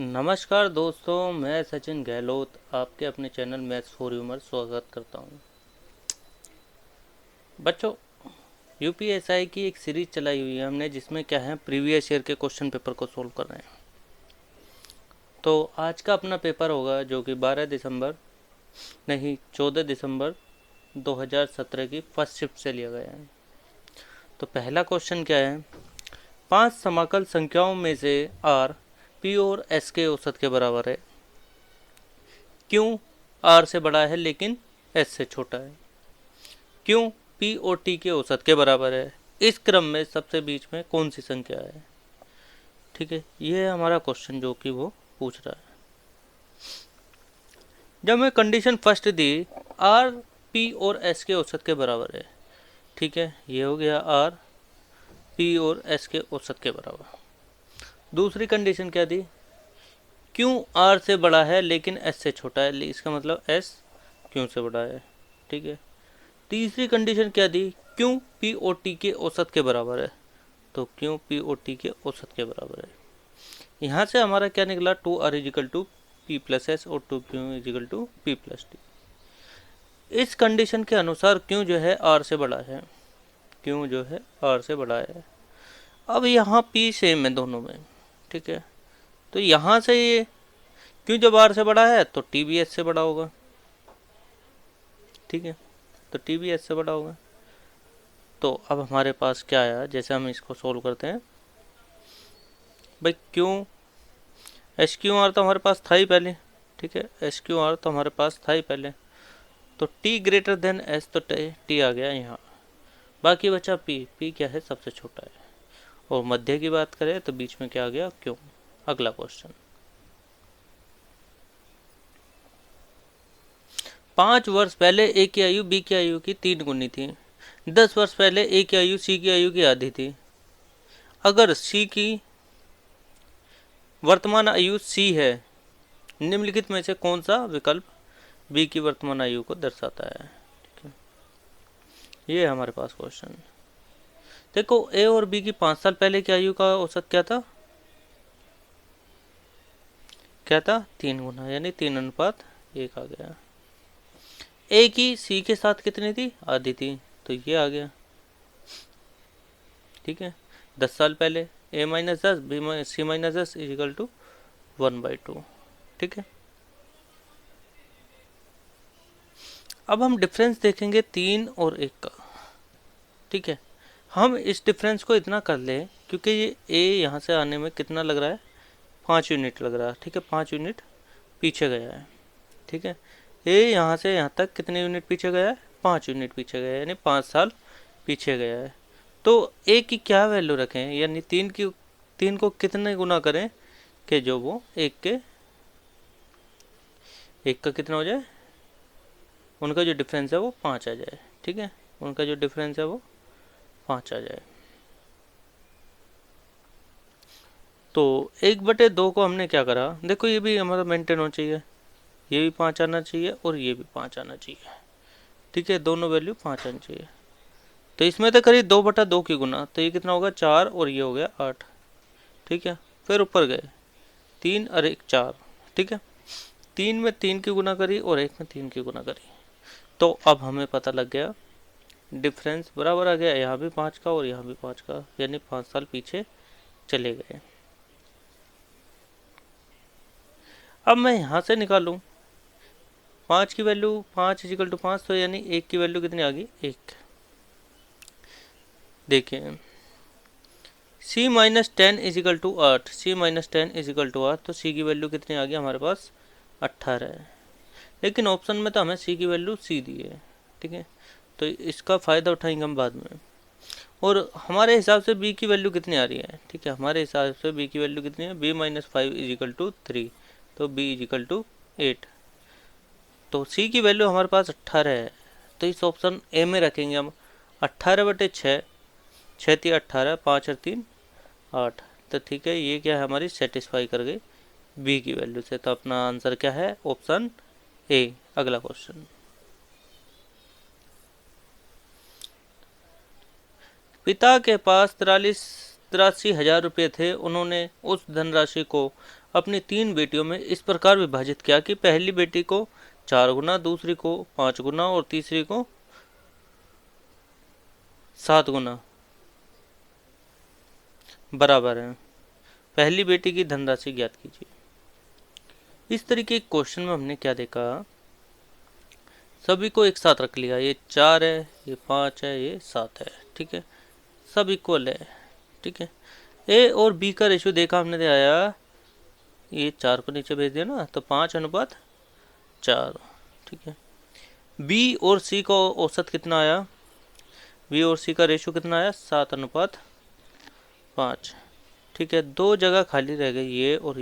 नमस्कार दोस्तों, मैं सचिन गहलोत आपके अपने चैनल मैथ्स फॉर ह्यूमर स्वागत करता हूं। बच्चों, यूपीएसआई की एक सीरीज चलाई हुई है हमने, जिसमें क्या है प्रीवियस ईयर के क्वेश्चन पेपर को सोल्व कर रहे हैं। तो आज का अपना पेपर होगा जो कि 14 दिसंबर 2017 की फर्स्ट शिफ्ट से लिया गया है। तो पहला क्वेश्चन क्या है, 5 समाकल संख्याओं में से आर पी और एस के औसत के बराबर है। क्यों आर से बड़ा है लेकिन एस से छोटा है? क्यों पी और टी के औसत के बराबर है? इस क्रम में सबसे बीच में कौन सी संख्या है? ठीक है, ये है हमारा क्वेश्चन जो कि वो पूछ रहा है। जब मैं कंडीशन फर्स्ट दी आर पी और एस के औसत के बराबर है, ठीक है, ये हो गया आर पी और एस के औसत के बराबर। दूसरी कंडीशन क्या दी, क्यों आर से बड़ा है लेकिन एस से छोटा है, इसका मतलब एस क्यों से बड़ा है। ठीक है, तीसरी कंडीशन क्या दी, क्यों पी और टी के औसत के बराबर है, तो क्यों पी और टी के औसत के बराबर है। यहाँ से हमारा क्या निकला, 2r equal to p plus s और 2q equal to p plus t. इस कंडीशन के अनुसार क्यों जो है आर से बड़ा है, क्यों जो है आर से बड़ा है। अब यहाँ पी सेम है दोनों में, ठीक है, तो यहाँ से ये क्यों जब आर से बड़ा है तो टी भी एस से बड़ा होगा। ठीक है, तो टी भी एस से बड़ा होगा। तो अब हमारे पास क्या आया, जैसे हम इसको सोल्व करते हैं भाई, क्यों एस क्यू आर तो हमारे पास था ही पहले, ठीक है, एस क्यू आर तो हमारे पास था ही पहले, तो टी ग्रेटर देन एस, तो टी आ गया यहाँ। बाकी बचा पी, पी क्या है, सबसे छोटा है। और मध्य की बात करें तो बीच में क्या आ गया, क्यों। अगला क्वेश्चन, 5 वर्ष पहले ए की आयु बी की आयु की 3 गुनी थी। 10 वर्ष पहले ए की आयु सी की आयु की आधी थी। अगर सी की वर्तमान आयु सी है, निम्नलिखित में से कौन सा विकल्प बी की वर्तमान आयु को दर्शाता है। ठीक है, ये है हमारे पास क्वेश्चन। देखो, ए और बी की 5 साल पहले की आयु का औसत क्या था, क्या था, 3 गुना, यानी 3:1 आ गया। ए की सी के साथ कितनी थी, आधी थी, तो ये आ गया। ठीक है, 10 साल पहले A minus 10 B C minus 10 is equal to 1/2। ठीक है, अब हम डिफरेंस देखेंगे 3 और 1 का। ठीक है, हम इस डिफरेंस को इतना कर ले, क्योंकि ये ए यहाँ से आने में कितना लग रहा है, 5 यूनिट लग रहा है। ठीक है, 5 यूनिट पीछे गया है। ठीक है, ए यहाँ से यहाँ तक कितने यूनिट पीछे गया है, 5 यूनिट पीछे गया है, यानी 5 साल पीछे गया है। तो ए की क्या वैल्यू रखें, यानी 3 को कितने गुना करें कि जो वो एक का कितना हो जाए, उनका जो डिफरेंस है वो 5 आ जाए। ठीक है, उनका जो डिफरेंस है वो 5 आ जाए। तो 1/2 को हमने क्या करा, देखो ये भी हमारा मेंटेन होना चाहिए, ये भी 5 आना चाहिए और ये भी 5 आना चाहिए। ठीक है, दोनों वैल्यू 5 आनी चाहिए। तो इसमें तो करीब 2/2 की गुना, तो ये कितना होगा, 4, और ये हो गया 8। ठीक है, फिर ऊपर गए 3 और 1 4। ठीक है, 3 में 3 की गुना करी और 1 में 3 की गुना करी, तो अब हमें पता लग गया डिफरेंस बराबर आ गया, यहाँ भी 5 का और यहाँ भी 5 का, यानी 5 साल पीछे चले गए। अब मैं यहाँ से निकालूं 5 की वैल्यू, 5 इजिकल टू 5, तो यानी 1 की वैल्यू कितनी आ गई, 1। देखिए, c minus 10 is equal to 8, c minus 10 is equal to 8, तो c की वैल्यू कितनी आ गई हमारे पास, 18 है। लेकिन ऑप्शन में तो हमें c की वैल्यू c दी है। ठीक है, तो इसका फ़ायदा उठाएंगे हम बाद में। और हमारे हिसाब से b की वैल्यू कितनी आ रही है, ठीक है, हमारे हिसाब से b की वैल्यू कितनी है, b माइनस 5 इजिकल टू 3, तो b इजिकल टू 8, तो c की वैल्यू हमारे पास 18 है। तो इस ऑप्शन ए में रखेंगे हम 18/6, 6×3 = 18, 5 और 3 8। तो ठीक है, ये क्या है, हमारी सेटिस्फाई कर गई बी की वैल्यू से, तो अपना आंसर क्या है, ऑप्शन ए। अगला क्वेश्चन, पिता के पास 83,000 रुपये थे, उन्होंने उस धनराशि को अपनी 3 बेटियों में इस प्रकार विभाजित किया कि पहली बेटी को 4 गुना, दूसरी को 5 गुना और तीसरी को 7 गुना बराबर है। पहली बेटी की धनराशि ज्ञात कीजिए। इस तरीके के क्वेश्चन में हमने क्या देखा, सभी को एक साथ रख लिया, ये 4 है, ये 5 है, ये 7 है, ठीक है, सब इक्वल है, ठीक है। ए और बी का रेशियो देखा हमने, आया ये 4 को नीचे भेज दिया ना, तो 5:4, ठीक है। बी और सी का औसत कितना आया, बी और सी का रेशियो कितना आया, 7:5, ठीक है। 2 जगह खाली रह गई, ये और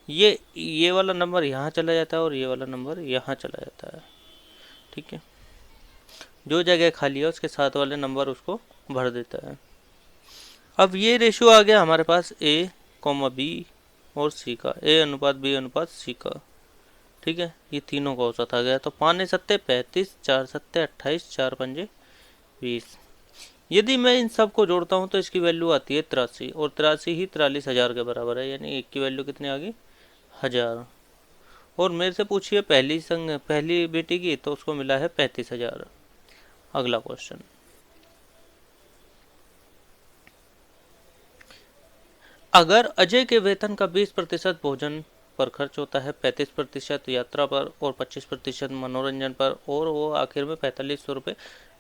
ये वाला नंबर यहाँ चला जाता है और ये वाला नंबर यहाँ चला जाता है, ठीक है। जो जगह खाली है उसके साथ वाले नंबर उसको भर देता है। अब ये रेशियो आ गया हमारे पास ए कॉमा बी और सी का, ए अनुपात बी अनुपात सी का, ठीक है। ये तीनों का औसत आ गया, तो 5 सत्ते 35, 4 सत्ते 28, 4 पंजे 20। यदि मैं इन सब को जोड़ता हूँ तो इसकी वैल्यू आती है 83, और 83 ही 43,000 के बराबर है, यानी एक की वैल्यू कितनी आ गई, 1000। और मेरे से पूछिए पहली बेटी की, तो उसको मिला है 35,000। अगला क्वेश्चन, अगर अजय के वेतन का 20% भोजन पर खर्च होता है, 35% यात्रा पर और 25% मनोरंजन पर, और वो आखिर में 4500 रुपये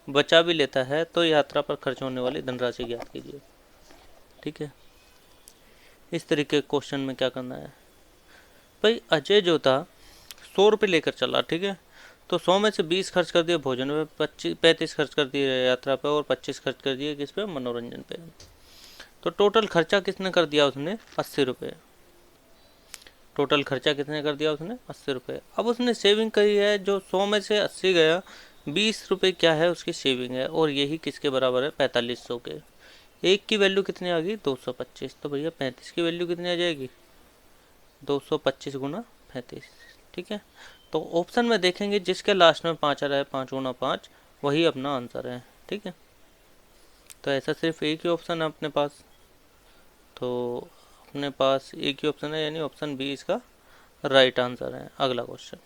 बचा भी लेता है, तो यात्रा पर खर्च होने वाली धनराशि ज्ञात कीजिए, ठीक है। इस तरीके के क्वेश्चन में क्या करना है भाई, अजय जो था 100 रुपये लेकर चला, ठीक है, तो 100 में से 20 खर्च कर दिया भोजन पे, 35 खर्च कर दिए यात्रा पे, और 25 खर्च कर दिए किस पे, मनोरंजन पे। तो टोटल खर्चा किसने कर दिया उसने, 80 रुपये। टोटल खर्चा कितने कर दिया उसने, 80 रुपये। अब उसने सेविंग करी है, जो 100 में से 80 गया, 20 रुपये क्या है उसकी सेविंग है, और यही किसके बराबर है, 4500 के। एक की वैल्यू कितनी आ गई, 225। तो भैया 35 की वैल्यू कितनी आ जाएगी, 225 गुना 35, ठीक है। तो ऑप्शन में देखेंगे जिसके लास्ट में 5 आ रहा है, 5 गुना 5, वही अपना आंसर है, ठीक है। तो ऐसा सिर्फ एक ही ऑप्शन है अपने पास, तो अपने पास एक ही ऑप्शन है, यानी ऑप्शन बी इसका राइट आंसर है। अगला क्वेश्चन,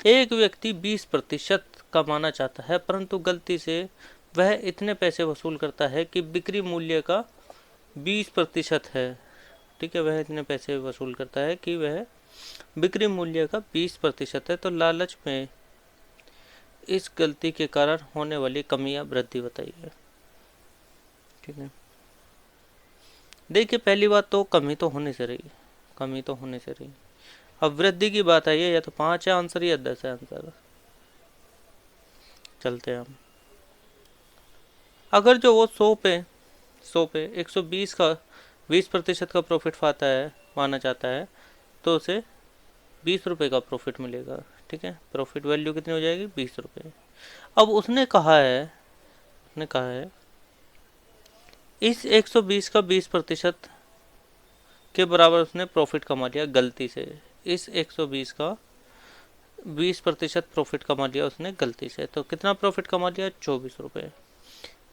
एक व्यक्ति 20% कमाना चाहता है, परंतु गलती से वह इतने पैसे वसूल करता है कि बिक्री मूल्य का 20% है, ठीक है। वह इतने पैसे वसूल करता है कि वह बिक्री मूल्य का 20% है, तो लालच में इस गलती के कारण होने वाली कमी या वृद्धि बताइए, ठीक है। देखिए पहली बात तो कमी तो होने से रही, कमी तो होने से रही। अब वृद्धि की बात आई है, या तो 5 है आंसर या 10 है आंसर। चलते हैं हम, अगर जो वो 100 पे 120 का 20% का प्रॉफिट पाता है, माना जाता है, तो उसे 20 रुपये का प्रॉफिट मिलेगा, ठीक है। प्रॉफिट वैल्यू कितनी हो जाएगी, 20 रुपये। अब उसने कहा है इस 120 का 20% के बराबर उसने प्रॉफिट कमा लिया गलती से। इस 120 का 20% प्रॉफिट कमा लिया उसने गलती से, तो कितना प्रॉफिट कमा लिया, 24 रुपये।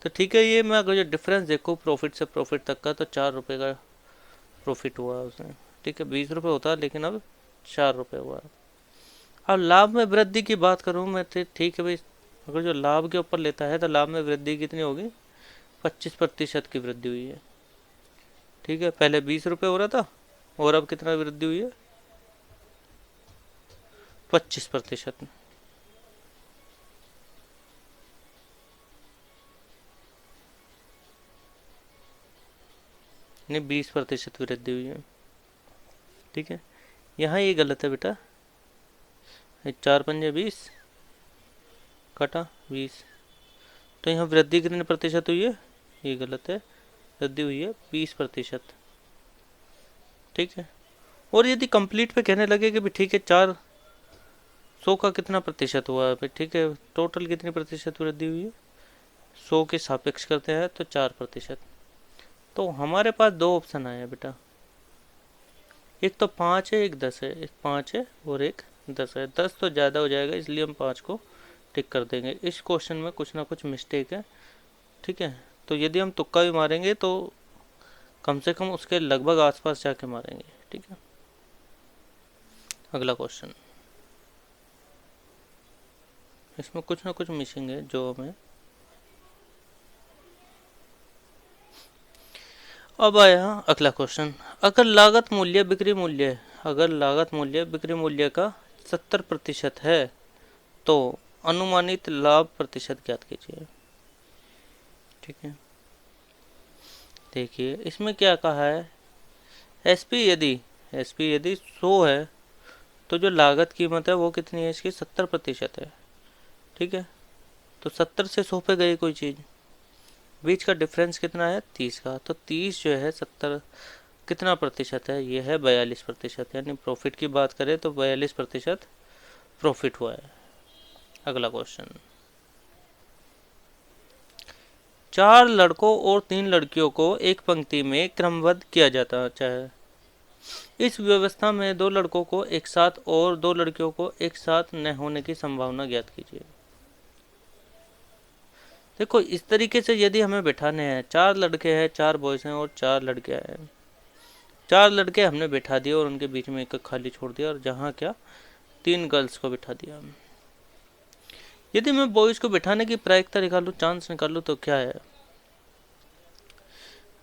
तो ठीक है, ये मैं अगर जो डिफरेंस देखूँ प्रॉफिट से प्रॉफिट तक का, तो 4 रुपये का प्रॉफिट हुआ उसने, ठीक है। 20 रुपये होता लेकिन अब 4 रुपये हुआ। अब लाभ में वृद्धि की बात करूँ मैं, तो ठीक है भाई, अगर जो लाभ के ऊपर लेता है तो लाभ में वृद्धि कितनी होगी, 25% की वृद्धि हुई है, ठीक है। पहले 20 रुपये हो रहा था और अब कितना वृद्धि हुई है, 25%। नहीं, 20% वृद्धि हुई है, ठीक है। यहाँ ये गलत है बेटा, 4 पंजे 20 कटा 20, तो यहाँ वृद्धि कितने प्रतिशत हुई है, ये गलत है, वृद्धि हुई है 20%, ठीक है। और यदि कंप्लीट पे कहने लगे कि ठीक है 400 का कितना प्रतिशत हुआ है, ठीक है, टोटल कितनी प्रतिशत वृद्धि हुई है, 100 के सापेक्ष करते हैं तो 4%। तो हमारे पास 2 ऑप्शन आए हैं बेटा, एक तो 5 है, एक 10 है। एक 5 है और एक 10 है। 10 तो ज़्यादा हो जाएगा, इसलिए हम 5 को टिक कर देंगे। इस क्वेश्चन में कुछ ना कुछ मिस्टेक है, ठीक है। तो यदि हम तुक्का भी मारेंगे तो कम से कम उसके लगभग आसपास जाके मारेंगे। ठीक है, अगला क्वेश्चन, इसमें कुछ ना कुछ मिसिंग है जो हमें, अब आया अगला क्वेश्चन, अगर लागत मूल्य बिक्री मूल्य, अगर लागत मूल्य बिक्री मूल्य का 70% है तो अनुमानित लाभ प्रतिशत ज्ञात कीजिए। ठीक है, देखिए इसमें क्या कहा है, एसपी यदि 100 है तो जो लागत कीमत है वो कितनी है, इसकी 70% है। ठीक है, तो 70 से 100 पे गई कोई चीज़, बीच का डिफरेंस कितना है 30 का, तो 30 जो है 70 कितना प्रतिशत है, ये है 42%, यानी प्रॉफिट की बात करें तो 42% प्रॉफिट हुआ है। अगला क्वेश्चन, 4 लड़कों और 3 लड़कियों को एक पंक्ति में क्रमबद्ध किया जाता है, इस व्यवस्था में 2 लड़कों को एक साथ और 2 लड़कियों को एक साथ न होने की संभावना ज्ञात कीजिए। देखो इस तरीके से यदि हमें बिठाने हैं, 4 लड़के हैं, 4 बॉयज हैं और 4 लड़कियां हैं, 4 लड़के हमने बिठा दिए और उनके बीच में एक खाली छोड़ दिया, और जहाँ क्या 3 गर्ल्स को बिठा दिया। यदि मैं बॉयज को बिठाने की प्रायिकता निकालूं, चांस निकालूं, तो क्या है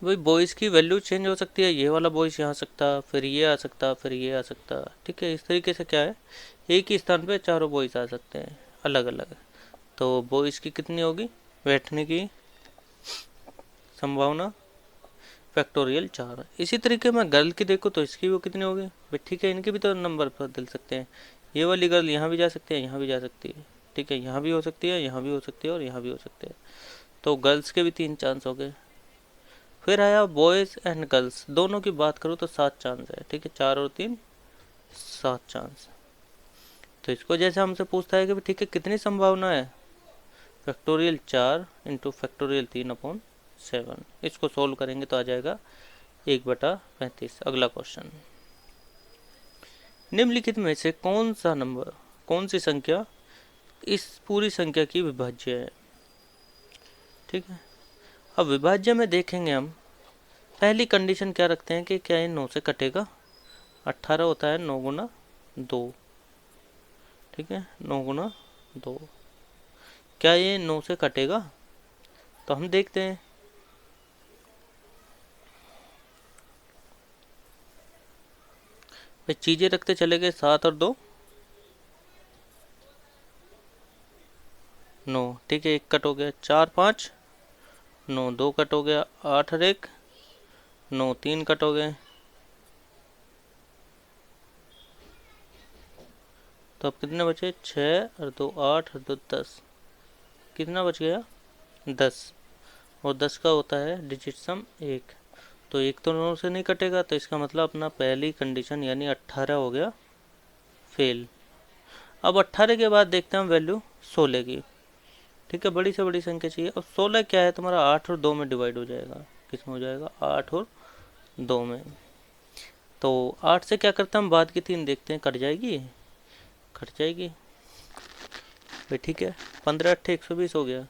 भाई, बॉयज की वैल्यू चेंज हो सकती है, ये वाला बॉयज यहाँ सकता, फिर ये आ सकता, फिर ये आ सकता। ठीक है, इस तरीके से क्या है, एक ही स्थान पे चारों बॉयज आ सकते हैं अलग अलग, तो बॉयज की कितनी होगी बैठने की संभावना, फैक्टोरियल 4। इसी तरीके में गर्ल की देखो तो इसकी वो कितनी होगी भाई, ठीक है, इनके भी तो नंबर बदल सकते हैं, ये वाली गर्ल यहाँ भी जा सकती है, यहाँ भी जा सकती है। ठीक है, यहाँ भी हो सकती है, यहाँ भी हो सकती है और यहाँ भी हो सकती है, तो गर्ल्स के भी 3 चांस हो गए। फिर आया बॉयज़ एंड गर्ल्स, दोनों की बात करूँ तो 7 चांस है। ठीक है, 4 और 3 7 चांस। तो इसको जैसे हमसे पूछता है कि ठीक है कितनी संभावना है, फैक्टोरियल 4 इंटू फैक्टोरियल 3/7, इसको सोल्व करेंगे तो आ जाएगा 1/35। अगला क्वेश्चन, निम्नलिखित में से कौन सा नंबर, कौन सी संख्या इस पूरी संख्या की विभाज्य है। ठीक है, अब विभाज्य में देखेंगे हम, पहली कंडीशन क्या रखते हैं कि क्या ये 9 से कटेगा, 18 होता है 9 गुना 2। ठीक है, 9 गुना 2, क्या ये 9 से कटेगा, तो हम देखते हैं। भाई चीजें रखते चले गए, 7 और 2 9। ठीक है, 1 कट हो गया, 4 5 9, 2 कट हो गया, 8 और 1 9, 3 कट हो गए, तो अब कितने बचे, 6 और 2 8 और 2 10, कितना बच गया 10, और 10 का होता है डिजिट सम 1, तो 1 तो 9 से नहीं कटेगा, तो इसका मतलब अपना पहली कंडीशन यानी 18 हो गया फेल। अब 18 के बाद देखते हैं हम वैल्यू 16 की। ठीक है, बड़ी से बड़ी संख्या चाहिए। अब 16 क्या है तुम्हारा, 8 और 2 में डिवाइड हो जाएगा, किस में हो जाएगा 8 और 2 में, तो 8 से क्या करते हैं हम, बाद की 3 देखते हैं, कट जाएगी, कट जाएगी भाई। ठीक है, 15 8 120 हो गया,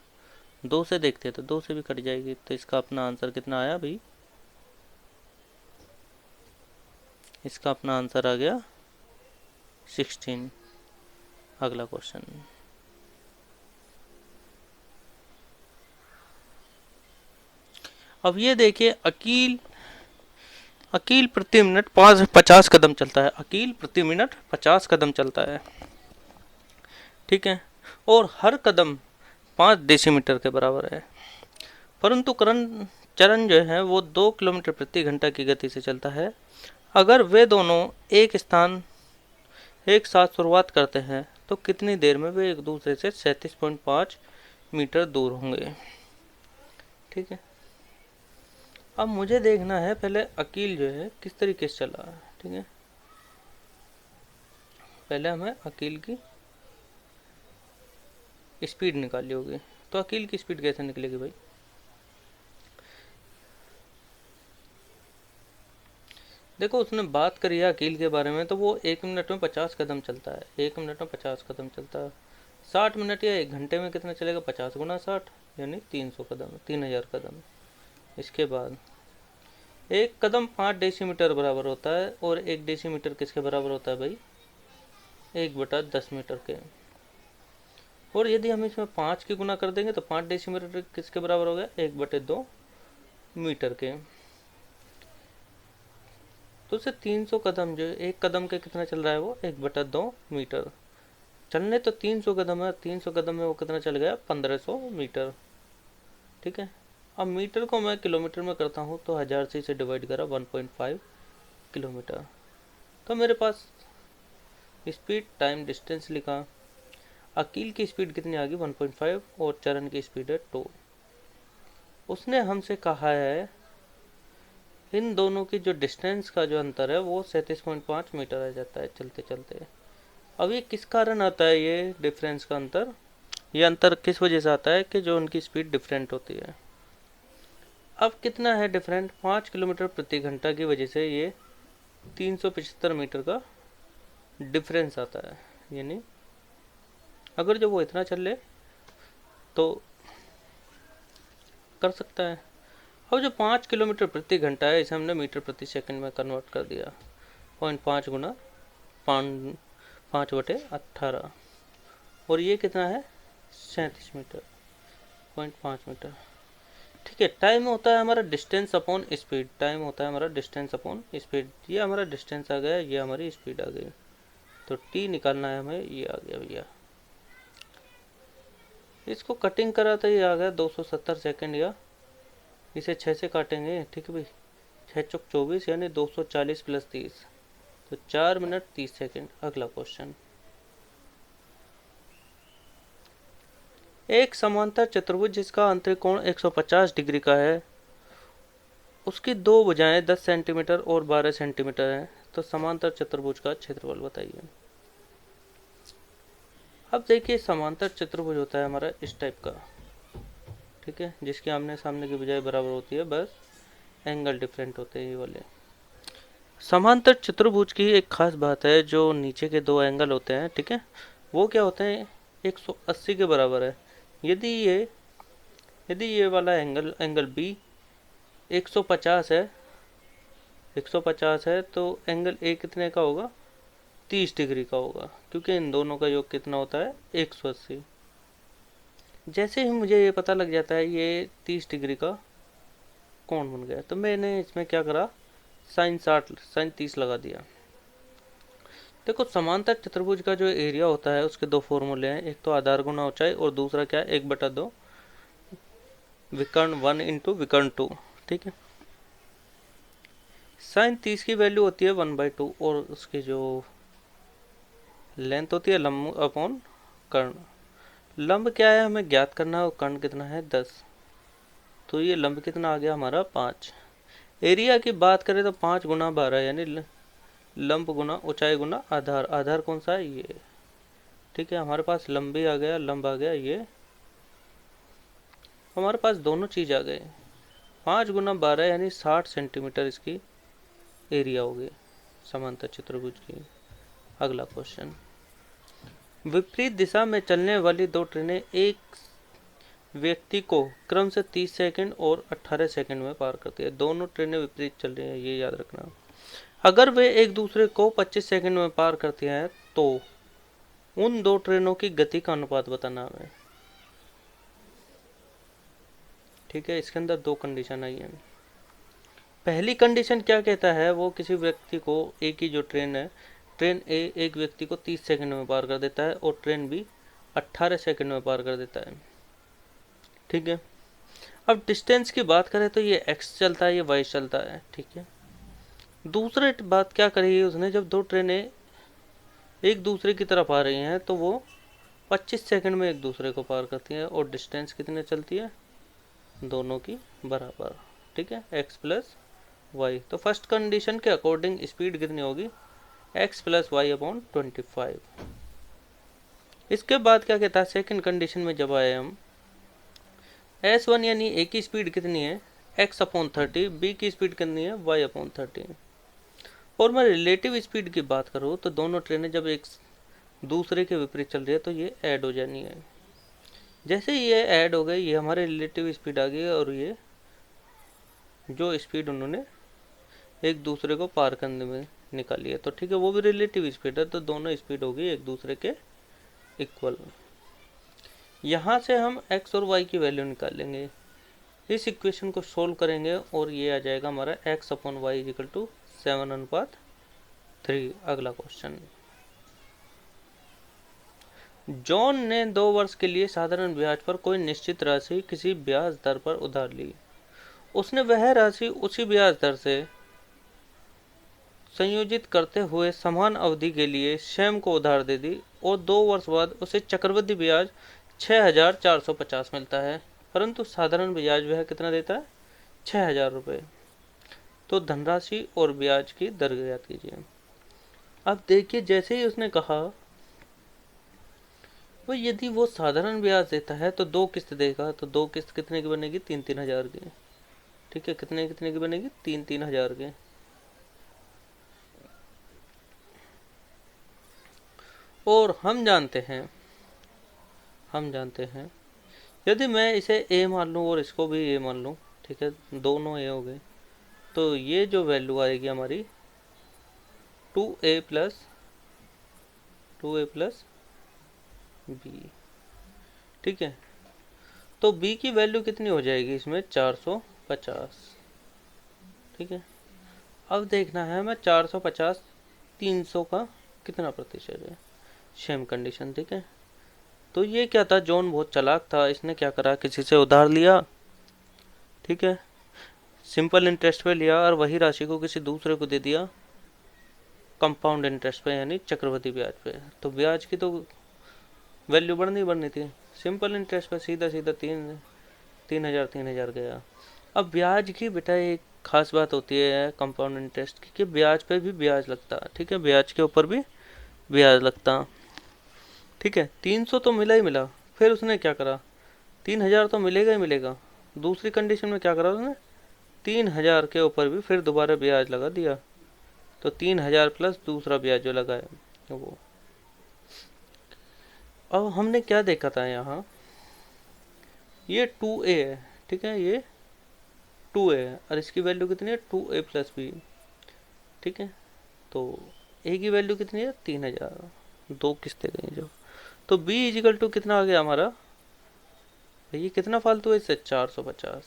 2 से देखते हैं तो 2 से भी कट जाएगी, तो इसका अपना आंसर कितना आया भाई, इसका अपना आंसर आ गया 16। अगला क्वेश्चन, अब ये देखिए, अकील अकील प्रति मिनट 50 कदम चलता है, अकील प्रति मिनट 50 कदम चलता है। ठीक है, और हर कदम 5 डेसीमीटर के बराबर है, परंतु चरण जो है वो 2 किलोमीटर प्रति घंटा की गति से चलता है। अगर वे दोनों एक स्थान एक साथ शुरुआत करते हैं तो कितनी देर में वे एक दूसरे से 37.5 मीटर दूर होंगे। ठीक है, अब मुझे देखना है पहले अकील जो है किस तरीके से चला है। ठीक है, पहले हमें अकील की स्पीड निकाली होगी, तो अकील की स्पीड कैसे निकलेगी भाई, देखो उसने बात करी है अकील के बारे में, तो वो 1 मिनट में 50 कदम चलता है, 1 मिनट में 50 कदम चलता है, 60 मिनट या 1 घंटे में कितना चलेगा, 50 गुना 60, यानी 300 कदम, 3000 कदम। इसके बाद एक कदम 5 डेसीमीटर बराबर होता है, और 1 डेसीमीटर किसके बराबर होता है भाई? 1/10 मीटर के। और यदि हम इसमें 5 की गुना कर देंगे तो 5 डेसीमीटर किसके बराबर हो गया? 1/2 मीटर के। तो उसे 300 कदम, जो एक कदम के कितना चल रहा है वो 1/2 मीटर। चलने तो 300 कदम है, 300 कदम में वो कितना चल गया? 1500 मीटर। ठीक है। अब मीटर को मैं किलोमीटर में करता हूँ तो 1000 से इसे डिवाइड करा 1.5 किलोमीटर। तो मेरे पास स्पीड टाइम डिस्टेंस लिखा। अकील की स्पीड कितनी आ गई? 1.5, और चरण की स्पीड है 2। उसने हमसे कहा है इन दोनों की जो डिस्टेंस का जो अंतर है वो 37.5 मीटर आ जाता है चलते चलते। अब ये किस कारण आता है, ये डिफरेंस का अंतर? ये अंतर किस वजह से आता है कि जो उनकी स्पीड डिफरेंट होती है। अब कितना है डिफरेंट? 5 किलोमीटर प्रति घंटा की वजह से ये 375 मीटर का डिफरेंस आता है। यानी अगर जो वो इतना चल ले तो कर सकता है। अब जो 5 किलोमीटर प्रति घंटा है इसे हमने मीटर प्रति सेकंड में कन्वर्ट कर दिया। 0.5 गुना 5/18, और ये कितना है? 37 मीटर, 0.5 मीटर। ठीक है। टाइम होता है हमारा डिस्टेंस अपॉन स्पीड। टाइम होता है हमारा डिस्टेंस अपॉन स्पीड। ये हमारा डिस्टेंस आ गया, ये हमारी स्पीड आ गई। तो टी निकालना है हमें, ये आ गया भैया। इसको कटिंग करा तो ये आ गया 270 सेकंड, या इसे 6 से काटेंगे। ठीक है भाई, 6 चौक 24 यानी 240 + 30, तो 4 मिनट 30 सेकंड। अगला क्वेश्चन, एक समांतर चतुर्भुज जिसका अंतरिकोण 150 डिग्री का है, उसकी दो भुजाएं 10 सेंटीमीटर और 12 सेंटीमीटर हैं, तो समांतर चतुर्भुज का क्षेत्रफल बताइए। अब देखिए, समांतर चतुर्भुज होता है हमारा इस टाइप का, ठीक है, जिसके आमने सामने की भुजाएं बराबर होती है, बस एंगल डिफरेंट होते हैं ये वाले। समांतर चतुर्भुज की एक खास बात है, जो नीचे के दो एंगल होते हैं, ठीक है, वो क्या होते हैं? 180 के बराबर है। यदि ये वाला एंगल बी 150 है, 150 है, तो एंगल ए कितने का होगा? 30 डिग्री का होगा, क्योंकि इन दोनों का योग कितना होता है? 180। जैसे ही मुझे ये पता लग जाता है ये 30 डिग्री का कोण बन गया, तो मैंने इसमें क्या करा? sin 30 लगा दिया। देखो, समांतर चतुर्भुज का जो एरिया होता है उसके दो फॉर्मूले हैं, एक तो आधार गुना ऊंचाई, और दूसरा क्या है? 1/2 विकर्ण 1 × विकर्ण 2। ठीक है। sin 30 की वैल्यू होती है 1/2, और उसकी जो लेंथ होती है लंब अपॉन कर्ण। लंब क्या है हमें ज्ञात करना है, और कर्ण कितना है? 10। तो ये लंब कितना आ गया हमारा? 5। एरिया की बात करें तो 5 × 12 यानी लंब गुना ऊंचाई गुना आधार। आधार कौन सा है? ये। ठीक है, हमारे पास लंब भी आ गया, लंब आ गया, ये हमारे पास दोनों चीज आ गए। 5 × 12 यानी 60 सेंटीमीटर इसकी एरिया होगी समांतर चतुर्भुज की। अगला क्वेश्चन, विपरीत दिशा में चलने वाली दो ट्रेनें एक व्यक्ति को क्रम से 30 सेकंड और 18 सेकंड में पार करती है। दोनों ट्रेनें विपरीत चल रही हैं, ये याद रखना। अगर वे एक दूसरे को 25 सेकंड में पार करती हैं तो उन दो ट्रेनों की गति का अनुपात बताना हमें। ठीक है, इसके अंदर दो कंडीशन आई है। पहली कंडीशन क्या कहता है? वो किसी व्यक्ति को, एक ही जो ट्रेन है, ट्रेन ए एक व्यक्ति को 30 सेकंड में पार कर देता है, और ट्रेन बी 18 सेकंड में पार कर देता है। ठीक है। अब डिस्टेंस की बात करें तो ये एक्स चलता है, ये वाई चलता है। ठीक है। दूसरी बात क्या करी उसने, जब दो ट्रेनें एक दूसरे की तरफ आ रही हैं तो वो 25 सेकंड में एक दूसरे को पार करती हैं, और डिस्टेंस कितने चलती है? दोनों की बराबर। ठीक है, x + y। तो फर्स्ट कंडीशन के अकॉर्डिंग स्पीड कितनी होगी? x + y/25। इसके बाद क्या कहता है? सेकंड कंडीशन में जब आए हम, s1 यानी a की स्पीड कितनी है? x/30। b की स्पीड कितनी है? y/30। और मैं रिलेटिव स्पीड की बात करूँ तो दोनों ट्रेनें जब एक दूसरे के विपरीत चल रही है तो ये ऐड हो जानी है। जैसे ये ऐड हो गए, ये हमारे रिलेटिव स्पीड आ गई, और ये जो स्पीड उन्होंने एक दूसरे को पार करने में निकाली है, तो ठीक है वो भी रिलेटिव स्पीड है, तो दोनों स्पीड होगी एक दूसरे के इक्वल। यहाँ से हम x और y की वैल्यू निकालेंगे, इस इक्वेशन को सोल्व करेंगे और ये आ जाएगा हमारा x upon y equal to 7/3। अगला क्वेश्चन, जॉन ने 2 वर्ष के लिए साधारण ब्याज पर कोई निश्चित राशि किसी ब्याज दर पर उधार ली। उसने वह राशि उसी ब्याज दर से संयोजित करते हुए समान अवधि के लिए स्वयं को उधार दे दी, और 2 वर्ष बाद उसे चक्रवृद्धि ब्याज 6,450 मिलता है, परंतु साधारण ब्याज वह कितना देता है, 6,000 रुपये। तो धनराशि और ब्याज की दर ज्ञात कीजिए। अब देखिए, जैसे ही उसने कहा वो यदि वो साधारण ब्याज देता है तो 2 किस्त देगा, तो 2 किस्त कितने की बनेगी, 3-3 हज़ार की। ठीक है, कितने कितने की बनेगी, 3-3 हज़ार की। और हम जानते हैं यदि मैं इसे ए मान लूँ और इसको भी ए मान लूँ, ठीक है, दोनों ए हो गए, तो ये जो वैल्यू आएगी हमारी 2a प्लस बी। ठीक है, तो b की वैल्यू कितनी हो जाएगी इसमें, 450। ठीक है, अब देखना है मैं 450 300 का कितना प्रतिशत है, सेम कंडीशन। ठीक है, तो ये क्या था, जॉन बहुत चालाक था, इसने क्या करा, किसी से उधार लिया, ठीक है, सिंपल इंटरेस्ट पे लिया, और वही राशि को किसी दूसरे को दे दिया कंपाउंड इंटरेस्ट पे, यानी चक्रवृद्धि ब्याज पे। तो ब्याज की तो वैल्यू बढ़नी थी, सिंपल इंटरेस्ट पे सीधा सीधा 3,000 गया। अब ब्याज की बेटा एक खास बात होती है कंपाउंड इंटरेस्ट की, कि ब्याज पे भी ब्याज लगता। ठीक है, ब्याज के ऊपर भी ब्याज लगता। ठीक है, 300 तो मिला ही मिला, फिर उसने क्या करा, 3,000 तो मिलेगा ही मिलेगा। दूसरी कंडीशन में क्या करा उसने, 3,000 के ऊपर भी फिर दोबारा ब्याज लगा दिया, तो 3,000 प्लस दूसरा ब्याज जो लगाया वो। अब हमने क्या देखा था यहाँ, ये 2a है, ठीक है, ये 2a है, और इसकी वैल्यू कितनी है, 2a प्लस बी। ठीक है, तो a की वैल्यू कितनी है, 3,000, 2 किस्तें गई जो, तो b इजिकल टू कितना आ गया हमारा, ये कितना फालतू है इससे, 450।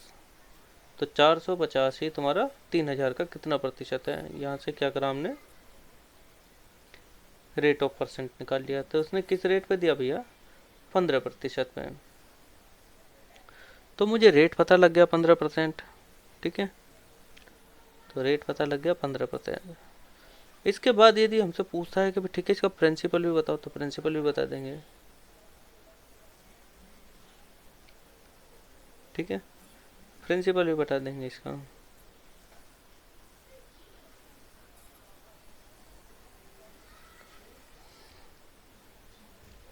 तो 450 ही तुम्हारा 3,000 का कितना प्रतिशत है, यहाँ से क्या करा हमने, रेट ऑफ परसेंट निकाल लिया। तो उसने किस रेट पे दिया भैया, 15% में। तो मुझे रेट पता लग गया 15%। ठीक है, तो रेट पता लग गया 15%। इसके बाद यदि हमसे पूछता है कि ठीक है इसका प्रिंसिपल भी बताओ, तो प्रिंसिपल भी बता देंगे। ठीक है, प्रिंसिपल भी बता देंगे इसका।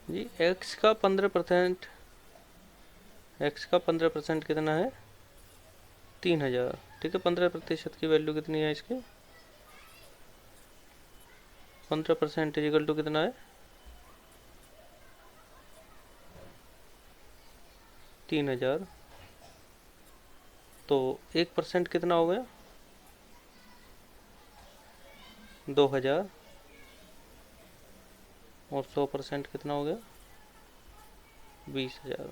जी x का 15%, x का 15% कितना है, 3,000। ठीक है, 15% की वैल्यू कितनी है इसकी, 15% इजिकल टू कितना है, 3,000। तो 1% कितना हो गया, 2,000, और 100% कितना हो गया, 20,000।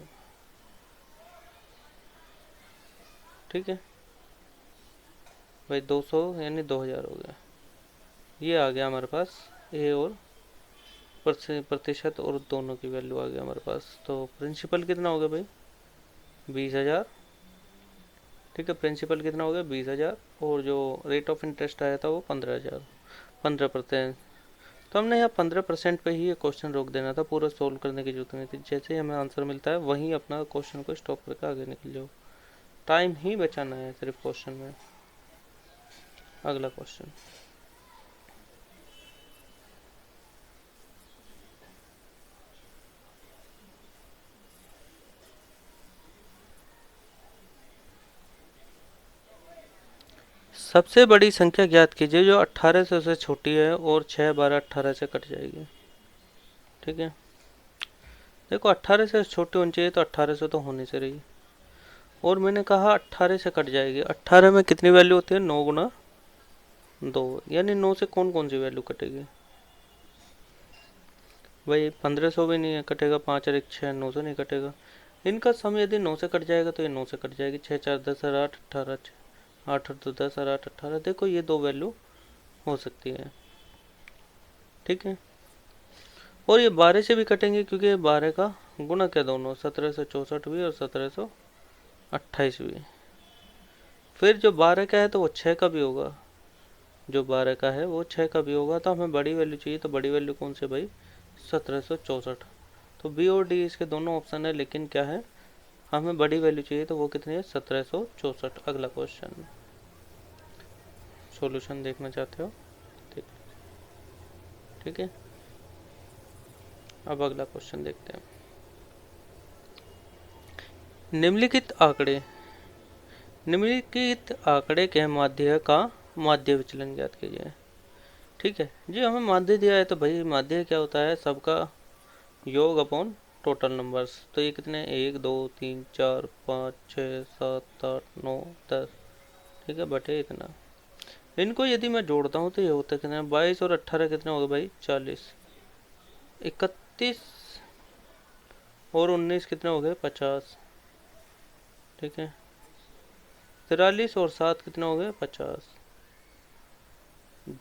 ठीक है भाई, 200 यानी 2,000 हो गया। ये आ गया हमारे पास ए और प्रतिशत और दोनों की वैल्यू आ गया हमारे पास। तो प्रिंसिपल कितना हो गया भाई, 20,000। ठीक है, प्रिंसिपल कितना हो गया, 20,000, और जो रेट ऑफ इंटरेस्ट आया था वो 15,000, 15%। तो हमने यहाँ 15% पे ही ये क्वेश्चन रोक देना था, पूरा सोल्व करने की जरूरत नहीं थी। जैसे ही हमें आंसर मिलता है वहीं अपना क्वेश्चन को स्टॉप करके आगे निकल जाओ, टाइम ही बचाना है सिर्फ क्वेश्चन में। अगला क्वेश्चन, सबसे बड़ी संख्या ज्ञात कीजिए जो 1800 से छोटी है और 6, 12, 18 से कट जाएगी। ठीक है, देखो 18 से छोटी होनी चाहिए, तो 18 से तो होनी से रही, और मैंने कहा 18 से कट जाएगी। 18 में कितनी वैल्यू होती है, 9 गुना 2, यानी 9 से कौन कौन सी वैल्यू कटेगी भाई, 1500 भी नहीं है कटेगा, 5 और 1 6, 9 से नहीं कटेगा। इनका सम यदि 9 से कट जाएगा तो ये 9 से कट जाएगी। 6 4 10 और 8 18, 8 और 2 10 और 8 18। देखो ये दो वैल्यू हो सकती है, ठीक है। और ये 12 से भी कटेंगे, क्योंकि ये 12 का गुना क्या दोनों, 1764 भी और 1728 भी। फिर जो 12 का है तो वो 6 का भी होगा, जो 12 का है वो 6 का भी होगा। तो हमें बड़ी वैल्यू चाहिए, तो बड़ी वैल्यू कौन सी भाई, 1764। तो बी और डी इसके दोनों ऑप्शन है, लेकिन क्या है, हमें बड़ी वैल्यू चाहिए, तो वो कितनी है, 1764। अगला क्वेश्चन, सॉल्यूशन देखना चाहते हो, ठीक, ठीक है। अब अगला क्वेश्चन देखते हैं। निम्नलिखित आंकड़े, निम्नलिखित आंकड़े के माध्य का माध्य विचलन ज्ञात कीजिए। ठीक है जी, हमें माध्य दिया है, तो भाई माध्य क्या होता है, सबका योग अपॉन टोटल नंबर्स। तो ये कितने, 1 2 3 4 5 6 7 8 9 10, ठीक है, बटे इतना। इनको यदि मैं जोड़ता हूँ तो ये होता है कितना, 22 और 18 कितने हो गए भाई, 40, 31 और 19 कितने हो गए, 50, ठीक है। 43 और 7 कितने हो गए, 50,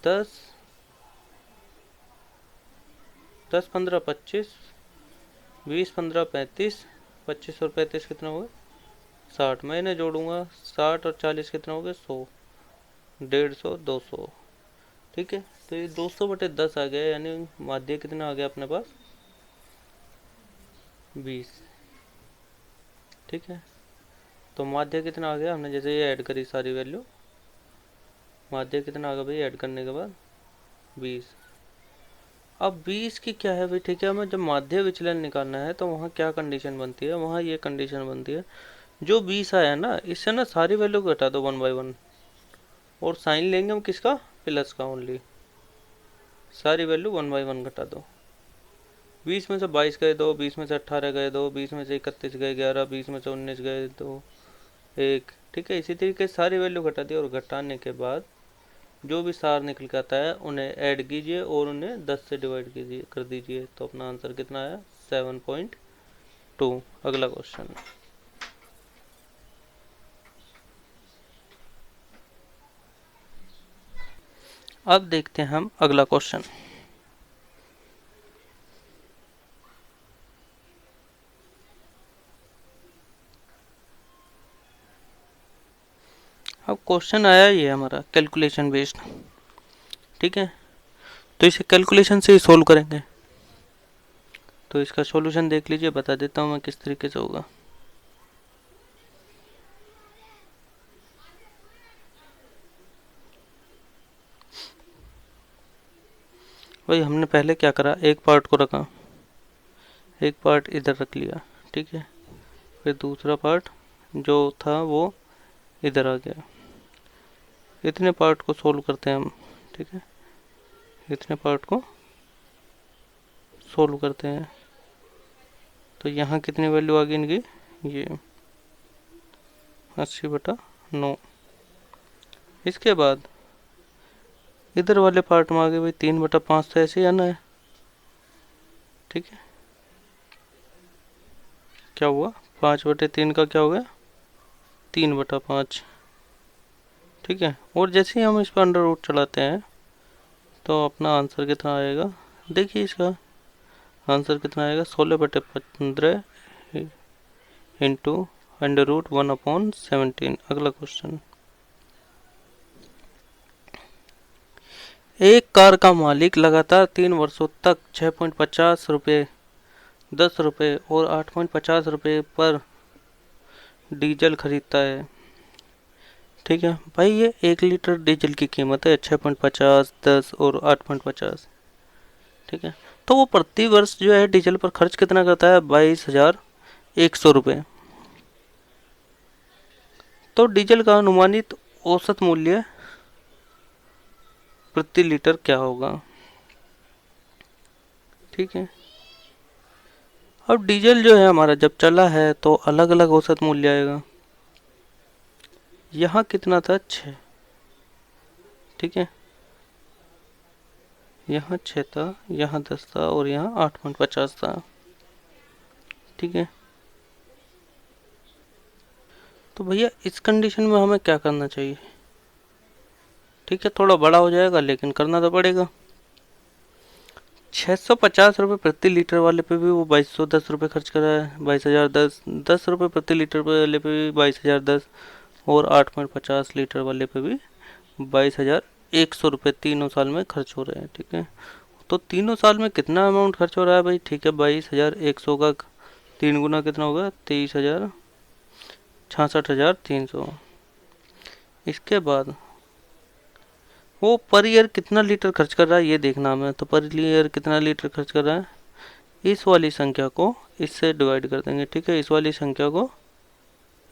10 10 15 25, 20 15 35, 25 और 35 कितने हो गए, 60। मैं इन्हें जोड़ूंगा, 60 और 40 कितने हो गए, 100, 150, 200, ठीक है। तो ये 200 बटे 10 आ गया, यानी माध्य कितना आ गया अपने पास, 20, ठीक है। तो माध्य कितना आ गया, हमने जैसे ये ऐड करी सारी वैल्यू, माध्य कितना आ गया भाई, ऐड करने के बाद 20। अब 20 की क्या है भाई, ठीक है, हमें जब माध्य विचलन निकालना है तो वहाँ क्या कंडीशन बनती है, वहाँ ये कंडीशन बनती है, जो 20 आया ना, इससे ना सारी वैल्यू घटा दो 1 बाई 1, और साइन लेंगे हम किसका, प्लस का ओनली, सारी वैल्यू 1 बाई 1 घटा दो। 20 में से 22 गए 2, 20 में से 18 गए 2, 20 में से 31 गए 11, 20 में से 19 गए 2 1, ठीक है। इसी तरीके से सारी वैल्यू घटा दी, और घटाने के बाद जो भी सार निकल के आता है उन्हें ऐड कीजिए और उन्हें 10 से डिवाइड कीजिए कर दीजिए, तो अपना आंसर कितना आया, 7.2। अगला क्वेश्चन, अब देखते हैं हम अगला क्वेश्चन। अब क्वेश्चन आया ये हमारा कैलकुलेशन बेस्ड, ठीक है। तो इसे कैलकुलेशन से ही सोल्व करेंगे। तो इसका सॉल्यूशन देख लीजिए, बता देता हूँ मैं किस तरीके से होगा। भाई हमने पहले क्या करा, एक पार्ट को रखा, एक पार्ट इधर रख लिया, ठीक है। फिर दूसरा पार्ट जो था वो इधर आ गया। इतने पार्ट को सोल्व करते हैं हम, ठीक है, इतने पार्ट को सोल्व करते हैं। तो यहाँ कितनी वैल्यू आ गई इनकी, ये 80/9। इसके बाद इधर वाले पार्ट में आ गए भाई 3/5, तो ऐसे ही आना है, ठीक है। क्या हुआ, 5/3 का क्या हो गया, 3/5, ठीक है। और जैसे ही हम इस पर अंडर रूट चलाते हैं तो अपना आंसर कितना आएगा, देखिए इसका आंसर कितना आएगा, 16/15 इंटू √1/17। अगला क्वेश्चन, एक कार का मालिक लगातार 3 वर्षों तक 6.50 रुपये, 10 रुपये और 8.50 रुपये पर डीजल खरीदता है, ठीक है। भाई ये 1 लीटर डीजल की कीमत है 6.50, 10 और 8.50, ठीक है। तो वो प्रति वर्ष जो है डीजल पर खर्च कितना करता है, 22,100 रुपये। तो डीजल का अनुमानित औसत मूल्य प्रति लीटर क्या होगा, ठीक है। अब डीजल जो है हमारा जब चला है तो अलग अलग औसत मूल्य आएगा। यहाँ कितना था, 6, ठीक है, यहाँ 6 था, यहाँ 10 था और यहाँ 8.50 था, ठीक है। तो भैया इस कंडीशन में हमें क्या करना चाहिए, ठीक है, थोड़ा बड़ा हो जाएगा लेकिन करना तो पड़ेगा। 650 रुपये प्रति लीटर वाले पे भी वो 2210 रुपये खर्च करा है, 22,010, 10 रुपये प्रति लीटर वाले पे भी 22,010, और 8.50 लीटर वाले पे भी 22,100 रुपये तीनों साल में खर्च हो रहे हैं, ठीक है। तो तीनों साल में कितना अमाउंट खर्च हो रहा है भाई, ठीक है, 22,100 का 3 गुना कितना होगा, 23,000, 66,300। इसके बाद वो पर ईयर कितना लीटर खर्च कर रहा है ये देखना हमें। तो पर ईयर कितना लीटर खर्च कर रहा है, इस वाली संख्या को इससे डिवाइड कर देंगे, ठीक है, इस वाली संख्या को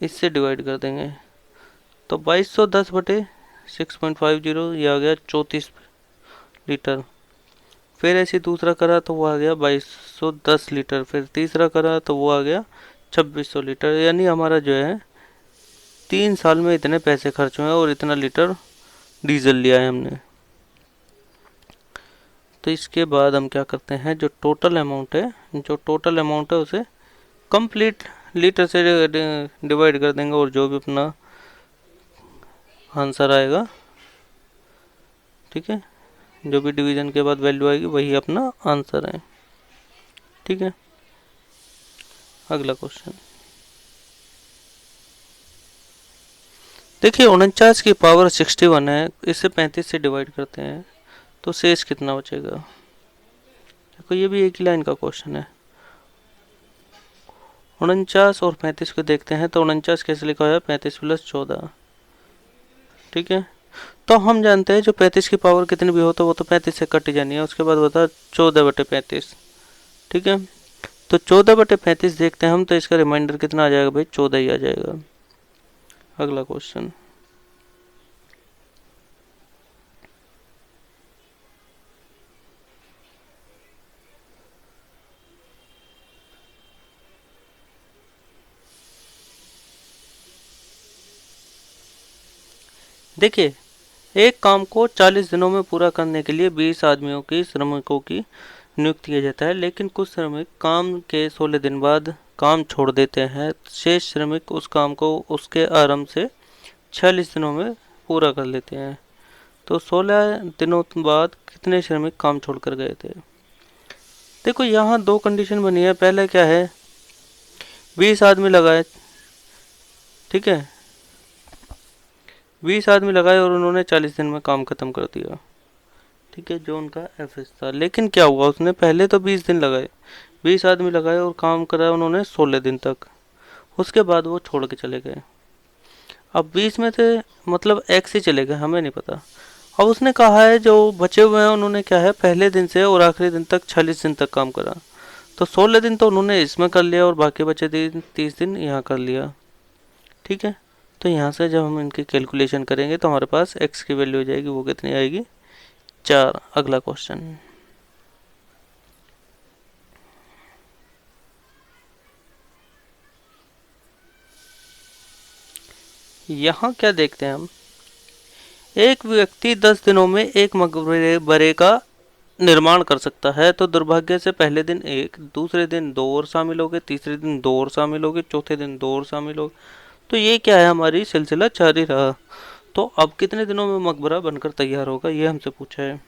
इससे डिवाइड कर देंगे। तो 2210/6.50 ये आ गया 34 लीटर। फिर ऐसे दूसरा करा तो वो आ गया 2210 लीटर। फिर तीसरा करा तो वो आ गया 2600 लीटर। यानी हमारा जो है 3 साल में इतने पैसे खर्च हुए और इतना लीटर डीजल लिया है हमने। तो इसके बाद हम क्या करते हैं, जो टोटल अमाउंट है उसे कंप्लीट लीटर से डिवाइड कर देंगे और जो भी अपना आंसर आएगा, ठीक है, जो भी डिवीजन के बाद वैल्यू आएगी वही अपना आंसर है, ठीक है। अगला क्वेश्चन देखिए, 49 की पावर 61 है, इसे 35 से डिवाइड करते हैं तो शेष कितना बचेगा। देखो ये भी एक ही लाइन का क्वेश्चन है। 49 और 35 को देखते हैं तो 49 कैसे लिखा हुआ है, 35 + 14, ठीक है। तो हम जानते हैं जो 35 की पावर कितनी भी हो तो वो तो 35 से कट जानी है। उसके बाद बता 14/35, ठीक है। तो 14/35 देखते हैं हम, तो इसका रिमाइंडर कितना आ जाएगा भाई, 14 ही आ जाएगा। अगला क्वेश्चन देखिए, एक काम को 40 दिनों में पूरा करने के लिए 20 आदमियों की श्रमिकों की नियुक्त किया जाता है, लेकिन कुछ श्रमिक काम के 16 दिन बाद काम छोड़ देते हैं। शेष श्रमिक उस काम को उसके आरंभ से 46 दिनों में पूरा कर लेते हैं। तो 16 दिनों बाद कितने श्रमिक काम छोड़कर गए थे। देखो यहाँ दो कंडीशन बनी है। पहले क्या है, 20 आदमी लगाए, ठीक है, 20 आदमी लगाए और उन्होंने 40 दिन में काम खत्म कर दिया, ठीक है, जो उनका एवरेज था। लेकिन क्या हुआ, उसने पहले तो 20 दिन लगाए, 20 आदमी लगाए और काम करा उन्होंने 16 दिन तक। उसके बाद वो छोड़ के चले गए। अब 20 में से मतलब एक्स ही चले गए, हमें नहीं पता। अब उसने कहा है जो बचे हुए हैं उन्होंने क्या है, पहले दिन से और आखिरी दिन तक 46 दिन तक काम करा। तो 16 दिन तो उन्होंने इसमें कर लिया और बाकी बचे 30 दिन यहाँ कर लिया, ठीक है। तो यहाँ से जब हम इनकी कैलकुलेशन करेंगे तो हमारे पास x की वैल्यू हो जाएगी, वो कितनी आएगी, 4। अगला क्वेश्चन यहाँ क्या देखते हैं हम, एक व्यक्ति 10 दिनों में एक मकबरे का निर्माण कर सकता है। तो दुर्भाग्य से पहले दिन 1, दूसरे दिन 2 और शामिल हो गए, तीसरे दिन 2 और शामिल हो गए, चौथे दिन 2 और शामिल हो गए। तो ये क्या है, हमारी सिलसिला जारी रहा। तो अब कितने दिनों में मकबरा बनकर तैयार होगा, ये हमसे पूछा है,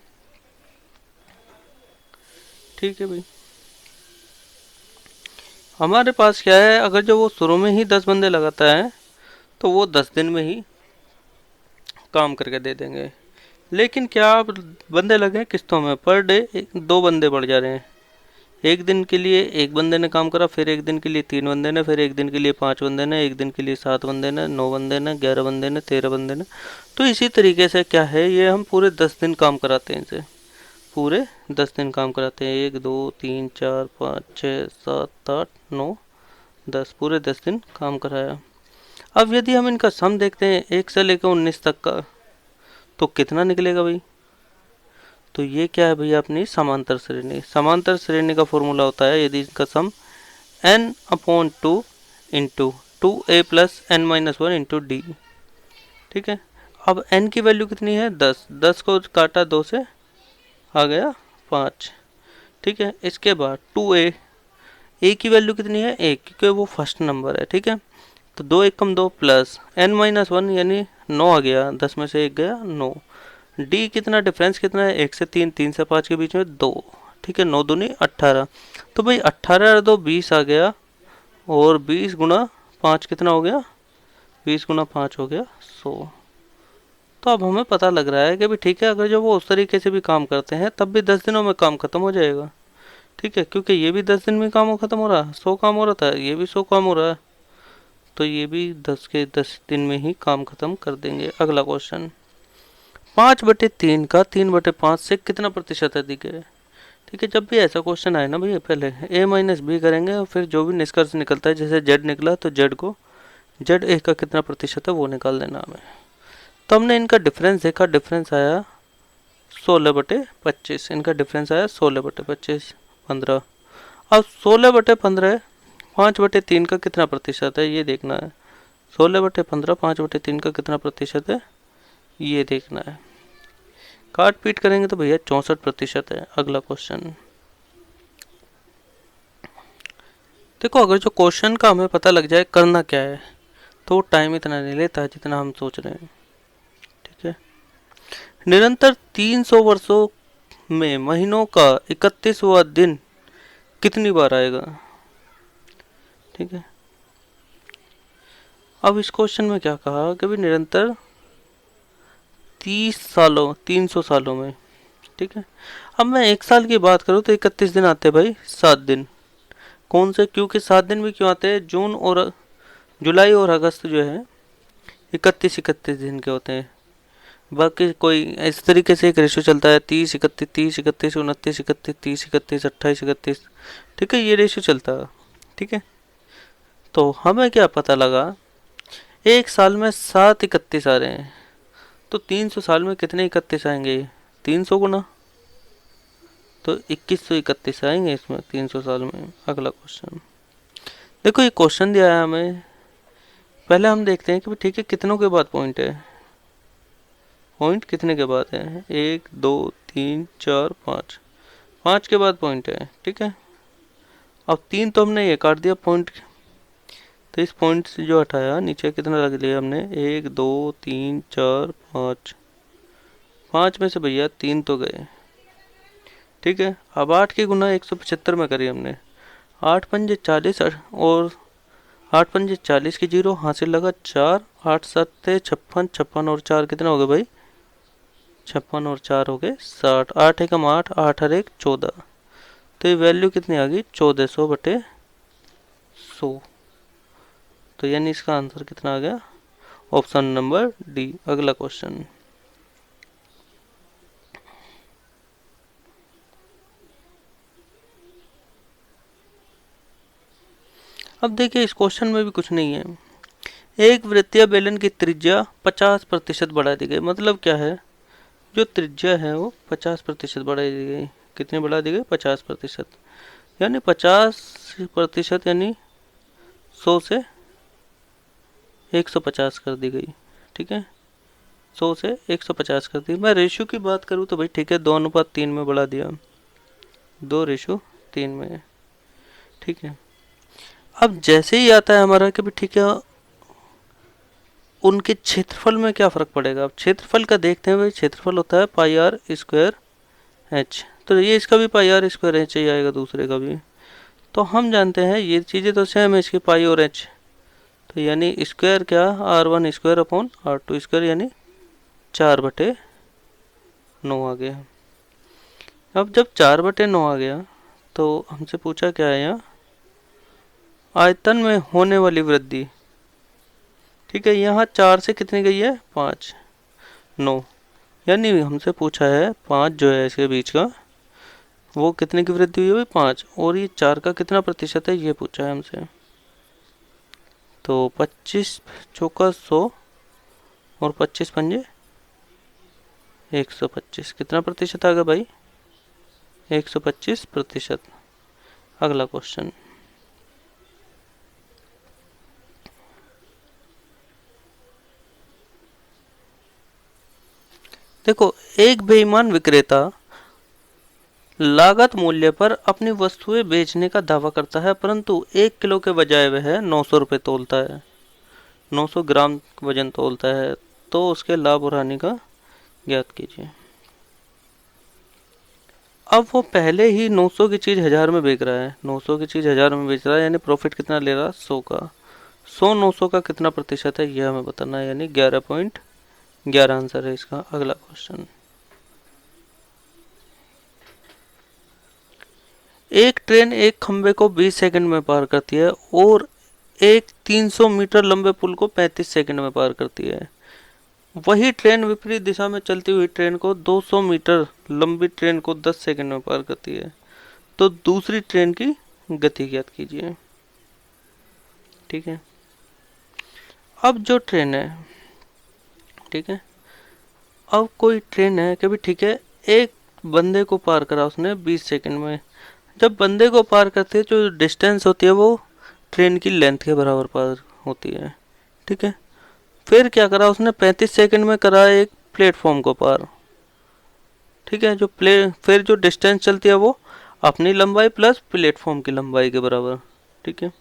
ठीक है भाई। हमारे पास क्या है, अगर जो वो शुरू में ही 10 बंदे लगाता है तो वो 10 दिन में ही काम करके दे देंगे। लेकिन क्या आप बंदे लगे किस्तों में, पर डे 2 बंदे बढ़ जा रहे हैं। एक दिन के लिए एक बंदे ने काम करा, फिर एक दिन के लिए 3 बंदे ने, फिर एक दिन के लिए 5 बंदे ने, एक दिन के लिए 7 बंदे ने, 9 बंदे ने, 11 बंदे ने, 13 बंदे ने। तो इसी तरीके से क्या है, ये हम पूरे 10 दिन काम कराते हैं इनसे, पूरे 10 दिन काम कराते हैं। 1 2 3 4 5 6 7 8 9 10, पूरे 10 दिन काम कराया। अब यदि हम इनका सम देखते हैं 1 से लेकर 19 तक का, तो कितना निकलेगा भाई। तो ये क्या है भैया, अपनी समांतर श्रेणी। समांतर श्रेणी का फॉर्मूला होता है, यदि इसका सम n/2 into 2a plus n-1 into D. ठीक है, अब n की वैल्यू कितनी है 10, 10 को काटा 2 से आ गया 5। ठीक है, इसके बाद 2a, a की वैल्यू कितनी है 1 क्योंकि वो फर्स्ट नंबर है। ठीक है, तो 2 1 कम 2 प्लस n-1 यानी 9 आ गया, 10 में से 1 गया 9। डी कितना डिफरेंस कितना है 1 से 3, 3 से 5 के बीच में 2। ठीक है, 9 दूनी 18। तो भाई 18 और 2 20 आ गया, और 20 गुना 5 कितना हो गया, 20 गुना 5 हो गया 100। तो अब हमें पता लग रहा है कि भी ठीक है, अगर जो वो उस तरीके से भी काम करते हैं तब भी 10 दिनों में काम खत्म हो जाएगा। ठीक है, क्योंकि ये भी 10 दिन में काम खत्म हो रहा है, 100 काम हो रहा था, ये भी 100 काम हो रहा है, तो ये भी 10 के 10 दिन में ही काम खत्म कर देंगे। अगला क्वेश्चन, 5/3 का 3/5 से कितना प्रतिशत अधिक है। ठीक है, जब भी ऐसा क्वेश्चन आए ना भैया, पहले a माइनस बी करेंगे और फिर जो भी निष्कर्ष निकलता है, जैसे z निकला तो z को z का कितना प्रतिशत है वो निकाल देना हमें। तो हमने इनका डिफरेंस देखा, डिफरेंस आया 16/25, इनका डिफरेंस आया 16/25 15। अब 16/15 5/3 का कितना प्रतिशत है ये देखना है। 16/15 5/3 का कितना प्रतिशत है ये देखना है। काट पीट करेंगे तो भैया 64% है। अगला क्वेश्चन देखो, अगर जो क्वेश्चन का हमें पता लग जाए करना क्या है तो टाइम इतना नहीं लेता जितना हम सोच रहे हैं। ठीक है, निरंतर 300 वर्षों में महीनों का 31वां दिन कितनी बार आएगा। ठीक है, अब इस क्वेश्चन में क्या कहा कि भी निरंतर 300 सालों में। ठीक है, अब मैं एक साल की बात करूँ तो 31 दिन आते हैं भाई, 7 दिन। कौन से, क्योंकि 7 दिन भी क्यों आते हैं, जून और जुलाई और अगस्त जो है 31 दिन के होते हैं। बाकी कोई इस तरीके से एक रेशो चलता है 30 31 30 31 29 31 30 31 28 31। ठीक है, ये रेशो चलता है। ठीक है, तो हमें क्या पता लगा, एक साल में 7 31 आ रहे हैं, तो 300 साल में कितने 31 आएंगे, 300 गुना, तो 2131 आएंगे इसमें 300 साल में। अगला क्वेश्चन देखो, ये क्वेश्चन दिया है हमें, पहले हम देखते हैं कि ठीक है कितनों के बाद पॉइंट है, पॉइंट कितने के बाद है, 1 2 3 4 5, 5 के बाद पॉइंट है। ठीक है, अब 3 तो हमने ये काट दिया पॉइंट, तो इस पॉइंट से जो हटाया नीचे कितना लग लिया हमने, 1 2 3 4 5, 5 में से भैया 3 तो गए। ठीक है, अब 8 की गुना 175 में करी हमने, 8 पंजे 40 और 8 पंजे 40 की 0 हासिल लगा 4, 8 7 56, 56 और 4 कितना हो गए भाई, 56 और 4 हो गए 60, 8 एकम 8, 8 और 1 14। तो ये वैल्यू कितनी आ गई 1400/100। तो यानी इसका आंसर कितना आ गया, ऑप्शन नंबर डी। अगला क्वेश्चन, अब देखिए इस क्वेश्चन में भी कुछ नहीं है। एक वृत्तीय बेलन की त्रिज्या 50% बढ़ा दी गई, मतलब क्या है, जो त्रिज्या है वो 50% बढ़ा दी गई। कितनी बढ़ा दी गई, 50%, यानी 50% यानी 100 से 150 कर दी गई। ठीक है, 100 से 150 कर दी। मैं रेशियो की बात करूँ तो भाई ठीक है 2:3 में बढ़ा दिया, 2:3 में। ठीक है, अब जैसे ही आता है हमारा कि ठीक है उनके क्षेत्रफल में क्या फर्क पड़ेगा। अब क्षेत्रफल का देखते हैं भाई, क्षेत्रफल होता है πr²h, तो ये इसका भी πr²h ही आएगा, दूसरे का भी। तो हम जानते हैं ये चीज़ें तो सेम है इसकी पाई और h, तो यानी स्क्वायर क्या, r1² यानी 4/9 आ गया। अब जब 4/9 आ गया तो हमसे पूछा क्या है यहाँ, आयतन में होने वाली वृद्धि। ठीक है, यहाँ 4 से कितनी गई है 5, 9, यानी हमसे पूछा है 5 जो है इसके बीच का वो कितने की वृद्धि हुई है 5, और ये 4 का कितना प्रतिशत है ये पूछा है हमसे। तो 25 चौका 100 और 25 पंजे 125, कितना प्रतिशत आ गया भाई, 125%। अगला क्वेश्चन, देखो, एक बेईमान विक्रेता लागत मूल्य पर अपनी वस्तुएं बेचने का दावा करता है, परंतु 1 किलो के बजाय वह 900 रुपये तोलता है, 900 ग्राम वजन तोलता है, तो उसके लाभ और हानि का ज्ञात कीजिए। अब वो पहले ही 900 की चीज 1000 में बेच रहा है, 900 की चीज 1000 में बेच रहा है, यानी प्रॉफिट कितना ले रहा है, 100 का। 100 900 का कितना प्रतिशत है यह हमें बताना है, यानी 11.11 आंसर है इसका। अगला क्वेश्चन, एक ट्रेन एक खंबे को 20 सेकंड में पार करती है और एक 300 मीटर लंबे पुल को 35 सेकंड में पार करती है। वही ट्रेन विपरीत दिशा में चलती हुई ट्रेन को 200 मीटर लंबी ट्रेन को 10 सेकंड में पार करती है, तो दूसरी ट्रेन की गति ज्ञात कीजिए। ठीक है, अब जो ट्रेन है, ठीक है, अब कोई ट्रेन है कि भी, ठीक है, एक बंदे को पार करा उसने 20 सेकंड में। जब बंदे को पार करती है, जो डिस्टेंस होती है वो ट्रेन की लेंथ के बराबर पार होती है। ठीक है, फिर क्या करा उसने, 35 सेकंड में करा एक प्लेटफॉर्म को पार। ठीक है, फिर जो डिस्टेंस चलती है वो अपनी लंबाई प्लस प्लेटफॉर्म की लंबाई के बराबर। ठीक है,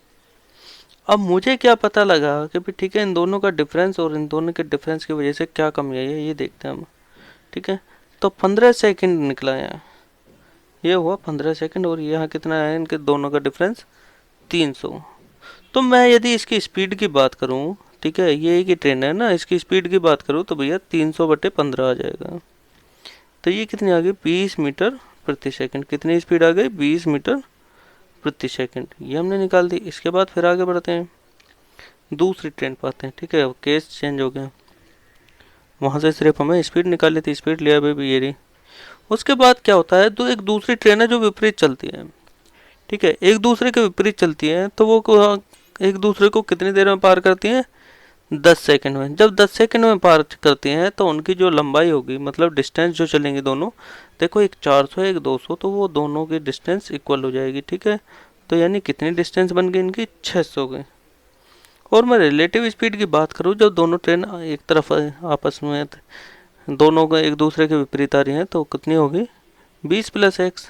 अब मुझे क्या पता लगा कि भी, ठीक है, इन दोनों का डिफरेंस और इन दोनों के डिफरेंस की वजह से क्या कमी आई है ये देखते हैं हम। ठीक है, तो 15 सेकंड निकला है, ये हुआ 15 सेकंड, और यहाँ कितना है इनके दोनों का डिफरेंस, 300। तो मैं यदि इसकी स्पीड की बात करूँ, ठीक है, ये एक ही ट्रेन है ना, इसकी स्पीड की बात करूँ तो भैया 300/15 आ जाएगा। तो ये कितनी आ गई, 20 मीटर प्रति सेकंड। कितनी स्पीड आ गई, 20 मीटर प्रति सेकंड, ये हमने निकाल दी। इसके बाद फिर आगे बढ़ते हैं, दूसरी ट्रेन पाते हैं। ठीक है, केस चेंज हो गया, वहाँ से सिर्फ हमें स्पीड निकालनी थी, स्पीड लिया भाई ये रही। उसके बाद क्या होता है, तो एक दूसरी ट्रेन है जो विपरीत चलती है। ठीक है, एक दूसरे के विपरीत चलती है, तो वो एक दूसरे को कितनी देर में पार करती है, 10 सेकंड में। जब 10 सेकंड में पार करती हैं तो उनकी जो लंबाई होगी, मतलब डिस्टेंस जो चलेंगे दोनों, देखो एक 400 एक 200, तो वो दोनों की डिस्टेंस इक्वल हो जाएगी। ठीक है, तो यानी कितनी डिस्टेंस बन गई इनकी, 600 की। और मैं रिलेटिव स्पीड की बात करूँ, जब दोनों ट्रेन एक तरफ आपस में, दोनों का एक दूसरे के विपरीत आ रही हैं, तो कितनी होगी, 20 + x।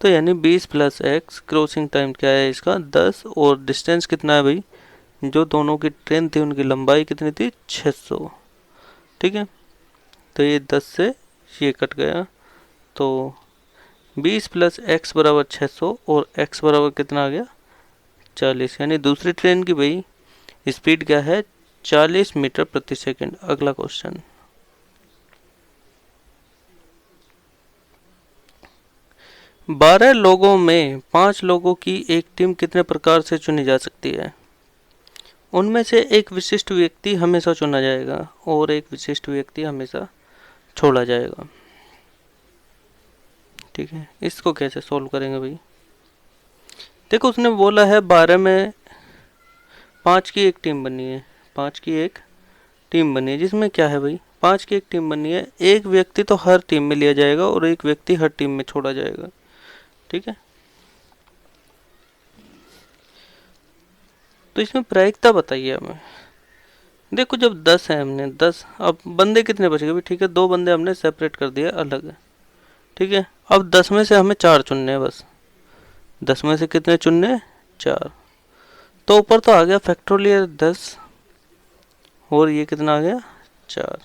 तो यानी 20 + x, क्रॉसिंग टाइम क्या है इसका, 10, और डिस्टेंस कितना है भाई, जो दोनों की ट्रेन थी उनकी लंबाई कितनी थी, 600। ठीक है, तो ये 10 से ये कट गया, तो 20 + x बराबर 600, और x बराबर कितना आ गया, 40। यानी दूसरी ट्रेन की भाई स्पीड क्या है, 40 मीटर प्रति सेकंड। अगला क्वेश्चन, 12 लोगों में 5 लोगों की एक टीम कितने प्रकार से चुनी जा सकती है। उनमें से एक विशिष्ट व्यक्ति हमेशा चुना जाएगा और एक विशिष्ट व्यक्ति हमेशा छोड़ा जाएगा। ठीक है, इसको कैसे सोल्व करेंगे भाई, देखो उसने बोला है 12 में 5 की एक टीम बनी है, 5 की एक टीम बनी है, जिसमें क्या है भाई, 5 की एक टीम बनी है, एक व्यक्ति तो हर टीम में लिया जाएगा और एक व्यक्ति हर टीम में छोड़ा जाएगा। ठीक है, तो इसमें प्रायिकता बताइए हमें। देखो जब 10 है, हमने 10, अब बंदे कितने बच गए, ठीक है, 2 बंदे हमने सेपरेट कर दिए अलग। ठीक है, अब 10 में से हमें 4 चुनने हैं बस, 10 में से कितने चुनने हैं, 4। तो ऊपर तो आ गया फैक्टोरियल 10, और ये कितना आ गया, 4।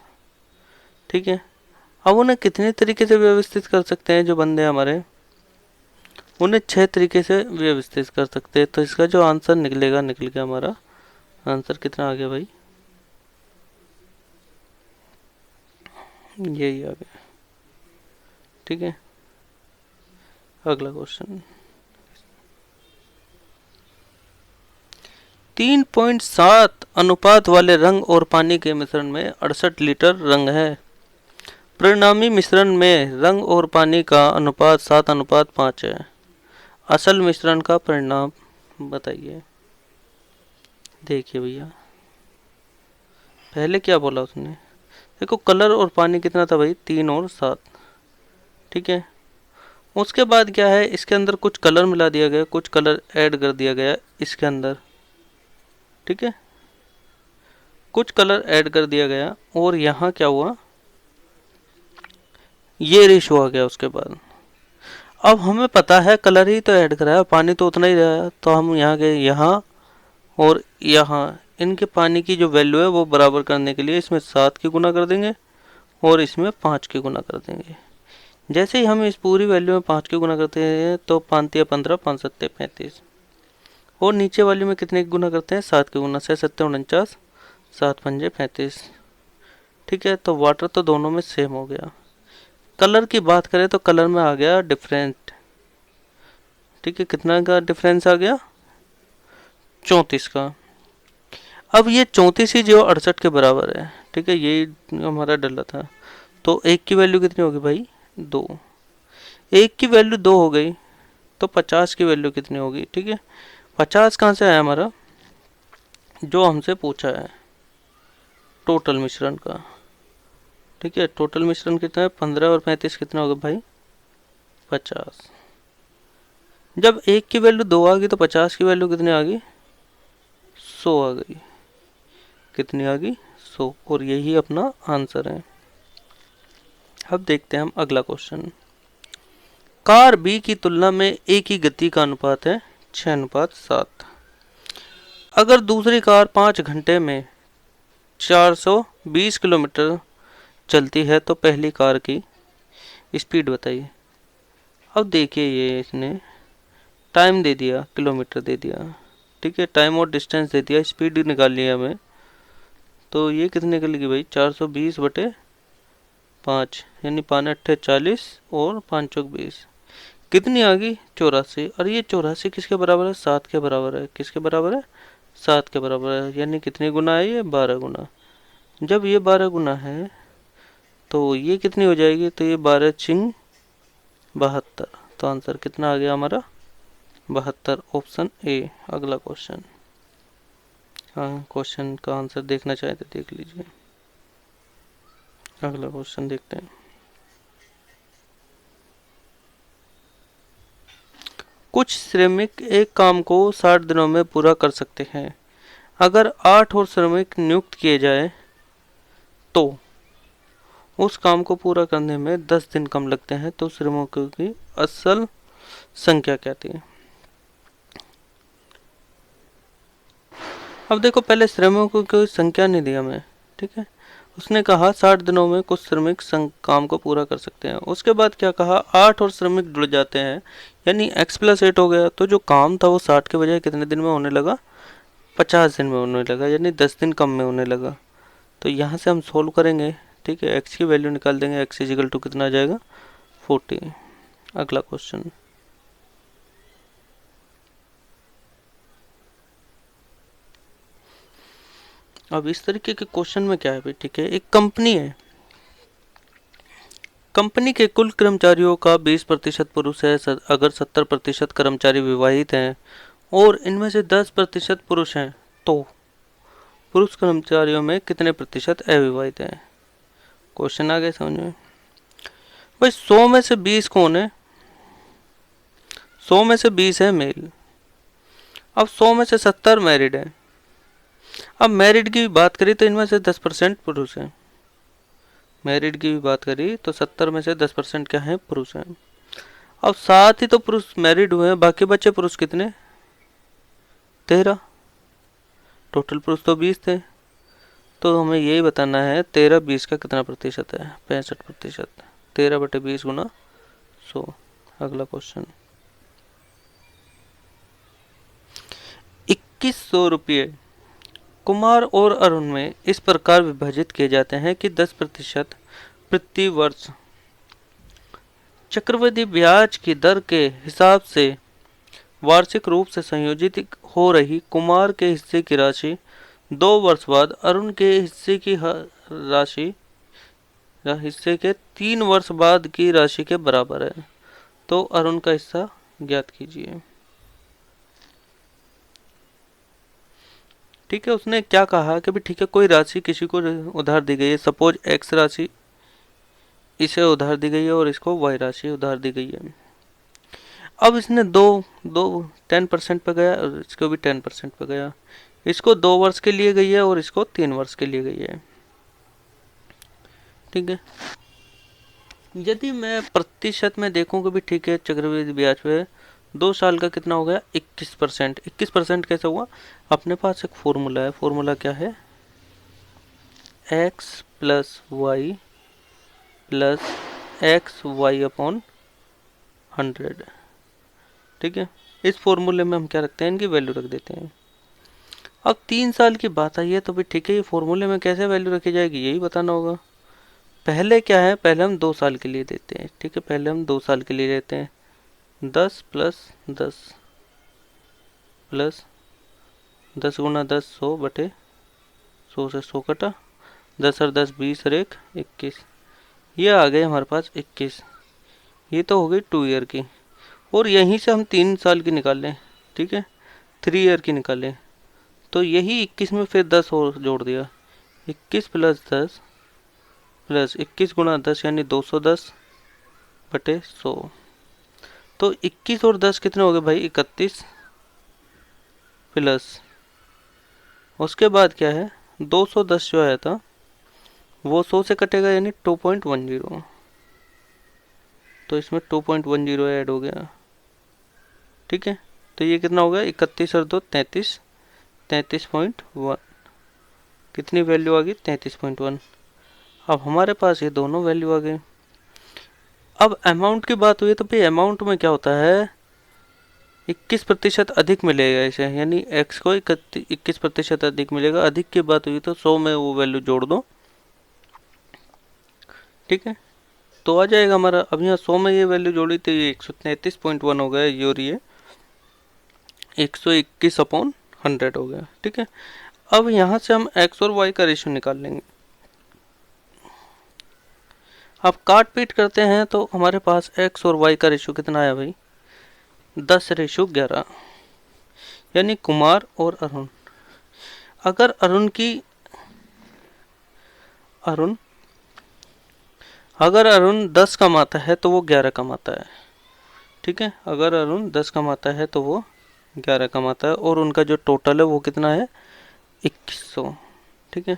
ठीक है, अब उन्हें कितने तरीके से व्यवस्थित कर सकते हैं, जो बंदे हमारे, उन्हें 6 तरीके से व्यवस्थित कर सकते हैं। तो इसका जो आंसर निकलेगा, निकल गया हमारा आंसर, कितना आ गया भाई, यही आ गया। ठीक है, अगला क्वेश्चन, 3.7 अनुपात वाले रंग और पानी के मिश्रण में 68 लीटर रंग है। परिणामी मिश्रण में रंग और पानी का अनुपात 7:5 है। असल मिश्रण का परिणाम बताइए। देखिए भैया, पहले क्या बोला उसने, देखो कलर और पानी कितना था भाई, 3 और 7। ठीक है, उसके बाद क्या है, इसके अंदर कुछ कलर मिला दिया गया, कुछ कलर ऐड कर दिया गया इसके अंदर। ठीक है, कुछ कलर ऐड कर दिया गया, और यहाँ क्या हुआ, ये रेशो आ गया। उसके बाद अब हमें पता है कलर ही तो ऐड करा है, पानी तो उतना ही रहा है, तो हम यहाँ गए यहाँ और यहाँ, इनके पानी की जो वैल्यू है वो बराबर करने के लिए इसमें 7 की गुना कर देंगे और इसमें 5 की गुना कर देंगे। जैसे ही हम इस पूरी वैल्यू में 5 की गुना करते हैं तो 5 या 15, 5 सत्ते 35, और नीचे वाली में कितने की गुना करते हैं, 7 की गुना से 7 49, 7 पंजे 35। ठीक है, तो वाटर तो दोनों में सेम हो गया। कलर की बात करें तो कलर में आ गया डिफरेंट। ठीक है, कितना का डिफरेंस आ गया, 34 का। अब ये 34 ही जो 68 के बराबर है। ठीक है, यही हमारा डला था। तो एक की वैल्यू कितनी होगी भाई, 2। एक की वैल्यू 2 हो गई तो 50 की वैल्यू कितनी होगी। ठीक है, 50 कहाँ से आया हमारा, जो हमसे पूछा है टोटल मिश्रण का। ठीक है, टोटल मिश्रण कितना है, 15 और 35 कितना होगा भाई, 50। जब एक की वैल्यू 2 आ गई तो 50 की वैल्यू कितनी आ गई, 100 आ गई। कितनी आ गई, 100। और यही अपना आंसर है। अब देखते हैं हम अगला क्वेश्चन। कार बी की तुलना में ए की गति का अनुपात है 6:7। अगर दूसरी कार 5 घंटे में 420 किलोमीटर चलती है तो पहली कार की स्पीड बताइए। अब देखिए, ये इसने टाइम दे दिया, किलोमीटर दे दिया। ठीक है, टाइम और डिस्टेंस दे दिया, स्पीड निकाल लिया हमें। तो ये कितनी निकलेगी भाई, 420/5, यानी 5 अट्ठे 40 और 5 चौक 20। कितनी आ गई, 84। और ये 84 किसके बराबर है, 7 के बराबर है। किसके बराबर है, 7 के बराबर है। यानी कितनी गुना है ये, 12 गुना। जब ये 12 गुना है तो ये कितनी हो जाएगी, तो ये 12 चिंग 72। तो आंसर कितना आ गया हमारा, 72, ऑप्शन ए। अगला क्वेश्चन। हाँ, क्वेश्चन का आंसर देखना चाहे तो देख लीजिए। अगला क्वेश्चन देखते हैं। कुछ श्रमिक एक काम को 60 दिनों में पूरा कर सकते हैं। अगर 8 और श्रमिक नियुक्त किए जाए तो उस काम को पूरा करने में 10 दिन कम लगते हैं, तो श्रमिकों की असल संख्या क्या थी। अब देखो, पहले श्रमिकों की संख्या नहीं दी हमें। ठीक है, उसने कहा 60 दिनों में कुछ श्रमिक काम को पूरा कर सकते हैं। उसके बाद क्या कहा, 8 और श्रमिक जुड़ जाते हैं, यानी x+8 हो गया। तो जो काम था वो 60 के बजाय कितने दिन में होने लगा, 50 दिन में होने लगा, यानी 10 दिन कम में होने लगा। तो यहाँ से हम सोल्व करेंगे। ठीक है, x की वैल्यू निकाल देंगे, x इजिकल टू कितना आ जाएगा, 40। अगला क्वेश्चन। अब इस तरीके के क्वेश्चन में क्या है भाई, ठीक है, एक कंपनी है। कंपनी के कुल कर्मचारियों का 20% पुरुष है। अगर 70% कर्मचारी विवाहित हैं और इनमें से 10% पुरुष हैं तो पुरुष कर्मचारियों में कितने प्रतिशत अविवाहित हैं। क्वेश्चन आ गया समझ में भाई। 100 में से 20 कौन है, 100 में से 20 है मेल। अब 100 में से 70 मैरिड है। अब मैरिड की बात करी तो इनमें से 10% पुरुष हैं। मैरिड की भी बात करी तो 70 में से 10% क्या है, पुरुष हैं। अब 7 ही तो पुरुष मैरिड हुए हैं, बाकी बच्चे पुरुष कितने, 13। टोटल पुरुष तो 20 थे। तो हमें यही बताना है 13 20 का कितना प्रतिशत है, 65%। 13/20 गुना 100। अगला क्वेश्चन। 2100 रुपये कुमार और अरुण में इस प्रकार विभाजित किए जाते हैं कि 10% प्रति वर्ष चक्रवृद्धि ब्याज की दर के हिसाब से वार्षिक रूप से संयोजित हो रही कुमार के हिस्से की राशि 2 वर्ष बाद अरुण के हिस्से की राशि हिस्से के 3 वर्ष बाद की राशि के बराबर है। तो अरुण का हिस्सा ज्ञात कीजिए। ठीक है, उसने क्या कहा कि भी ठीक है, कोई राशि किसी को उधार दी गई है, सपोज x राशि इसे उधार दी गई है और इसको y राशि उधार दी गई है। अब इसने दो दो 10% पे गया और इसको भी 10% पे गया। इसको 2 वर्ष के लिए गई है और इसको 3 वर्ष के लिए गई है। ठीक है, यदि मैं प्रतिशत में देखूं कि भी ठीक है, चक्रवृद्धि ब्याज पे 2 साल का कितना हो गया 21%। 21% कैसे हुआ? अपने पास एक फॉर्मूला है, फॉर्मूला क्या है? x plus y plus x y upon 100। ठीक है, इस फॉर्मूले में हम क्या रखते हैं, इनकी वैल्यू रख देते हैं। अब 3 साल की बात आई है तो भी ठीक है, ये फॉर्मूले में कैसे वैल्यू रखी जाएगी यही बताना होगा। पहले क्या है, पहले हम 2 साल के लिए देते हैं। ठीक है, पहले हम 2 साल के लिए लेते हैं। 10 प्लस 10 प्लस 10 गुना 10 100 बटे 100 से 100 कटा, 10 और 10 20 और 1 21। ये आ गए हमारे पास 21। ये तो हो गई 2 ईयर की, और यहीं से हम 3 साल की निकाल लें। ठीक है, 3 ईयर की निकालें तो यही 21 में फिर 10 और जोड़ दिया, 21 प्लस 10 प्लस 21 गुना 10 यानी 210 बटे 100। तो 21 और 10 कितने हो गए भाई? 31 प्लस उसके बाद क्या है, 210 जो आया था वो 100 से कटेगा यानी 2.10। तो इसमें 2.10 ऐड हो गया। ठीक है, तो ये कितना हो गया? 31 और 2 33, 33.1। कितनी वैल्यू आ गई? 33.1। अब हमारे पास ये दोनों वैल्यू आ गए। अब अमाउंट की बात हुई तो भाई अमाउंट में क्या होता है, 21% अधिक मिलेगा इसे, यानी x को 21% अधिक मिलेगा। अधिक की बात हुई तो 100 में वो वैल्यू जोड़ दो। ठीक है, तो आ जाएगा हमारा। अब यहाँ 100 में ये वैल्यू जोड़ी तो ये 133.1 हो गया, और ये 121 अपॉन 100 हो गया। ठीक है, अब यहाँ से हम x और y का रेशियो निकाल लेंगे। अब काट पीट करते हैं तो हमारे पास x और y का रेशियो कितना आया भाई? 10:11, यानी कुमार और अरुण। अगर अरुण 10 कमाता है तो वो 11 कमाता है। ठीक है, अगर अरुण 10 कमाता है तो वो 11 कमाता है, और उनका जो टोटल है वो कितना है? 2100। ठीक है,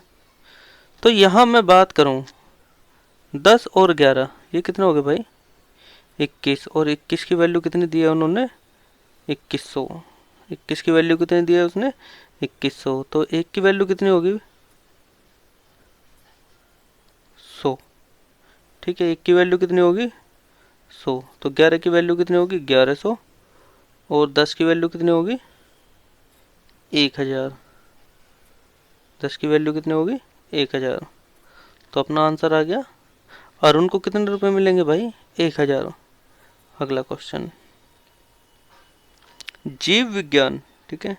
तो यहाँ मैं बात करूँ 10 और 11 ये कितने हो गए भाई? 21, और 21 की वैल्यू कितनी दी है उन्होंने? 2100। 21 की वैल्यू कितनी दी है उसने? 2100। तो एक की वैल्यू कितनी होगी? 100। ठीक है, एक की वैल्यू कितनी होगी? 100। तो 11 की वैल्यू कितनी होगी? 1100। और 10 की वैल्यू कितनी होगी? 1000। 10 की वैल्यू कितनी होगी? 1000। तो अपना आंसर आ गया। अरुण को कितने रुपए मिलेंगे भाई? 1000। अगला क्वेश्चन, जीव विज्ञान। ठीक है,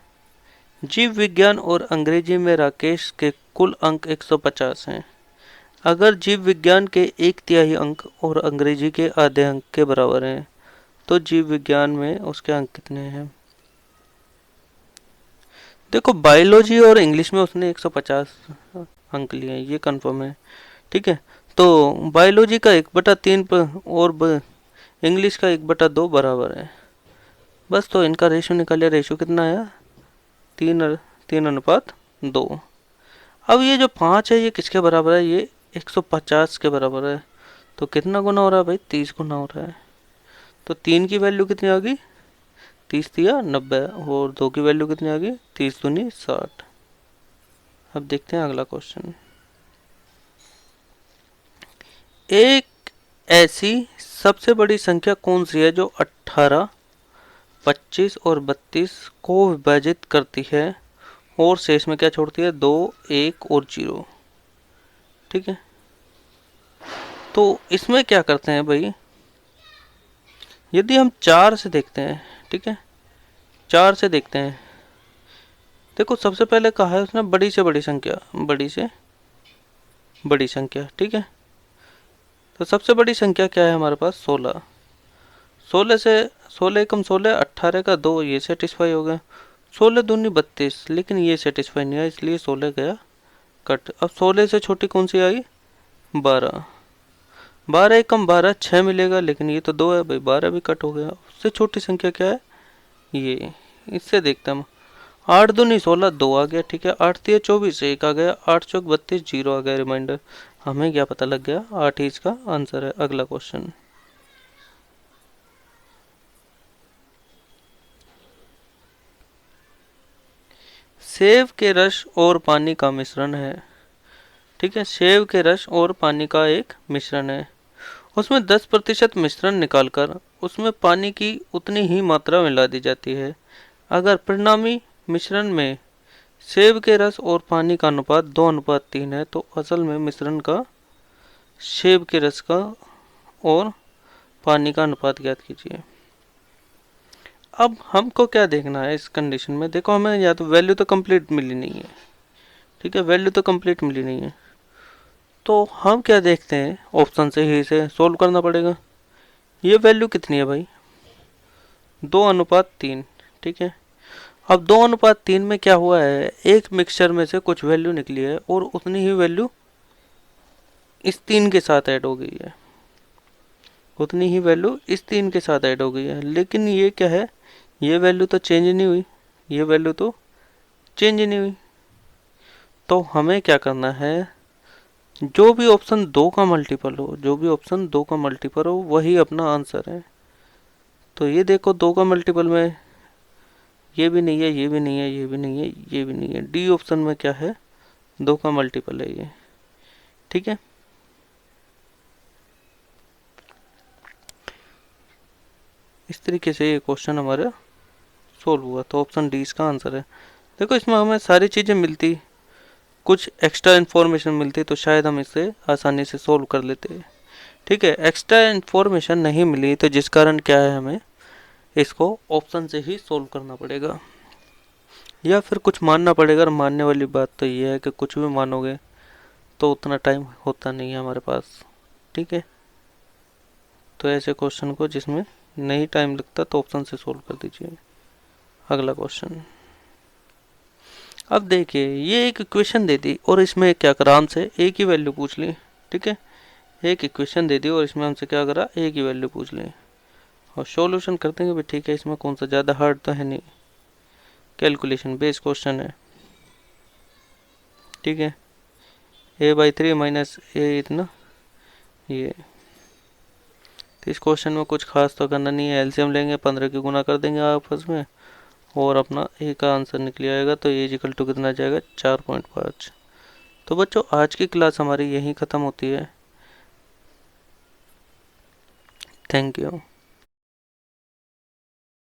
जीव विज्ञान और अंग्रेजी में राकेश के कुल अंक 150 हैं। अगर जीव विज्ञान के 1/3 अंक और अंग्रेजी के आधे अंक के बराबर हैं तो जीव विज्ञान में उसके अंक कितने हैं? देखो, बायोलॉजी और इंग्लिश में उसने 150 अंक लिए हैं, ये कंफर्म है। ठीक है, तो बायोलॉजी का 1/3 और इंग्लिश का 1/2 बराबर है। बस, तो इनका रेशियो निकालिए। रेशियो कितना आया? 3:2। अब ये जो 5 है ये किसके बराबर है? ये 150 के बराबर है। तो कितना गुना हो रहा है भाई? 30 गुना हो रहा है। तो 3 की वैल्यू कितनी आ गई? 30 × 90। और 2 की वैल्यू कितनी आ गई? 30 दूनी 60। अब देखते हैं अगला क्वेश्चन। एक ऐसी सबसे बड़ी संख्या कौन सी है जो 18, 25 और 32 को विभाजित करती है और शेष में क्या छोड़ती है? 2, 1 और 0। ठीक है, तो इसमें क्या करते हैं भाई, यदि हम 4 से देखते हैं। ठीक है, 4 से देखते हैं। देखो, सबसे पहले कहा है उसने बड़ी से बड़ी संख्या, बड़ी से बड़ी संख्या। ठीक है, तो सबसे बड़ी संख्या क्या है हमारे पास? 16। 16 से 16 एकम 16, 18 का 2, ये सेटिस्फाई हो गया। 16 दूनी 32, लेकिन ये सेटिस्फाई नहीं है, इसलिए 16 गया कट। अब 16 से छोटी कौन सी आई? 12। 12 एकम 12, 6 मिलेगा, लेकिन ये तो 2 है भाई, 12 भी कट हो गया। उससे छोटी संख्या क्या है? ये। इससे देखते हम, 8 दूनी 16, 2 आ गया। ठीक है, 8 3 24, 1 आ गया, 8 चौक 32, 0 आ गया रिमाइंडर। हमें क्या पता लग गया, 8 ही इसका आंसर है। अगला क्वेश्चन, सेब के रस और पानी का मिश्रण है। ठीक है, सेब के रस और पानी का एक मिश्रण है, उसमें 10% मिश्रण निकालकर उसमें पानी की उतनी ही मात्रा मिला दी जाती है। अगर परिणामी मिश्रण में सेब के रस और पानी का अनुपात 2:3 है तो असल में मिश्रण का सेब के रस का और पानी का अनुपात ज्ञात कीजिए। अब हमको क्या देखना है इस कंडीशन में, देखो हमें या तो वैल्यू तो कंप्लीट मिली नहीं है। ठीक है, वैल्यू तो कंप्लीट मिली नहीं है, तो हम क्या देखते हैं, ऑप्शन से ही इसे सोल्व करना पड़ेगा। ये वैल्यू कितनी है भाई, 2:3। ठीक है, अब 2:3 में क्या हुआ है, एक मिक्सचर में से कुछ वैल्यू निकली है और उतनी ही वैल्यू इस 3 के साथ ऐड हो गई है, उतनी ही वैल्यू इस 3 के साथ ऐड हो गई है। लेकिन ये क्या है, ये वैल्यू तो चेंज नहीं हुई, ये वैल्यू तो चेंज नहीं हुई। तो हमें क्या करना है, जो भी ऑप्शन 2 का मल्टीपल हो, जो भी ऑप्शन 2 का मल्टीपल हो वही अपना आंसर है। तो ये देखो 2 का मल्टीपल में ये भी नहीं है, ये भी नहीं है, ये भी नहीं है, ये भी नहीं है, डी ऑप्शन में क्या है, 2 का मल्टीपल है ये। ठीक है, इस तरीके से ये क्वेश्चन हमारा सोल्व हुआ, तो ऑप्शन डी इसका आंसर है। देखो इसमें हमें सारी चीज़ें मिलती, कुछ एक्स्ट्रा इन्फॉर्मेशन मिलती तो शायद हम इसे आसानी से सोल्व कर लेते। ठीक है, एक्स्ट्रा इन्फॉर्मेशन नहीं मिली तो जिस कारण क्या है, हमें इसको ऑप्शन से ही सोल्व करना पड़ेगा या फिर कुछ मानना पड़ेगा। और मानने वाली बात तो ये है कि कुछ भी मानोगे तो उतना टाइम होता नहीं है हमारे पास। ठीक है, तो ऐसे क्वेश्चन को जिसमें नहीं टाइम लगता तो ऑप्शन से सोल्व कर दीजिए। अगला क्वेश्चन, अब देखिए ये एक इक्वेशन दे दी और इसमें क्या करा, हमसे ए की वैल्यू पूछ ली। ठीक है, एक इक्वेशन दे दी और इसमें हमसे क्या करा, ए की वैल्यू पूछ ली और सॉल्यूशन कर देंगे भी। ठीक है, इसमें कौन सा ज़्यादा हार्ड तो है नहीं, कैलकुलेशन बेस्ड क्वेश्चन है। ठीक है, a/3 माइनस ए इतना, ये तो इस क्वेश्चन में कुछ खास तो करना नहीं है, एलसीएम लेंगे, 15 की गुना कर देंगे आपस में और अपना ए का आंसर निकल आएगा। तो ए इक्वल टू कितना जाएगा, 4.5। तो बच्चों आज की क्लास हमारी यहीं ख़त्म होती है। Thank you.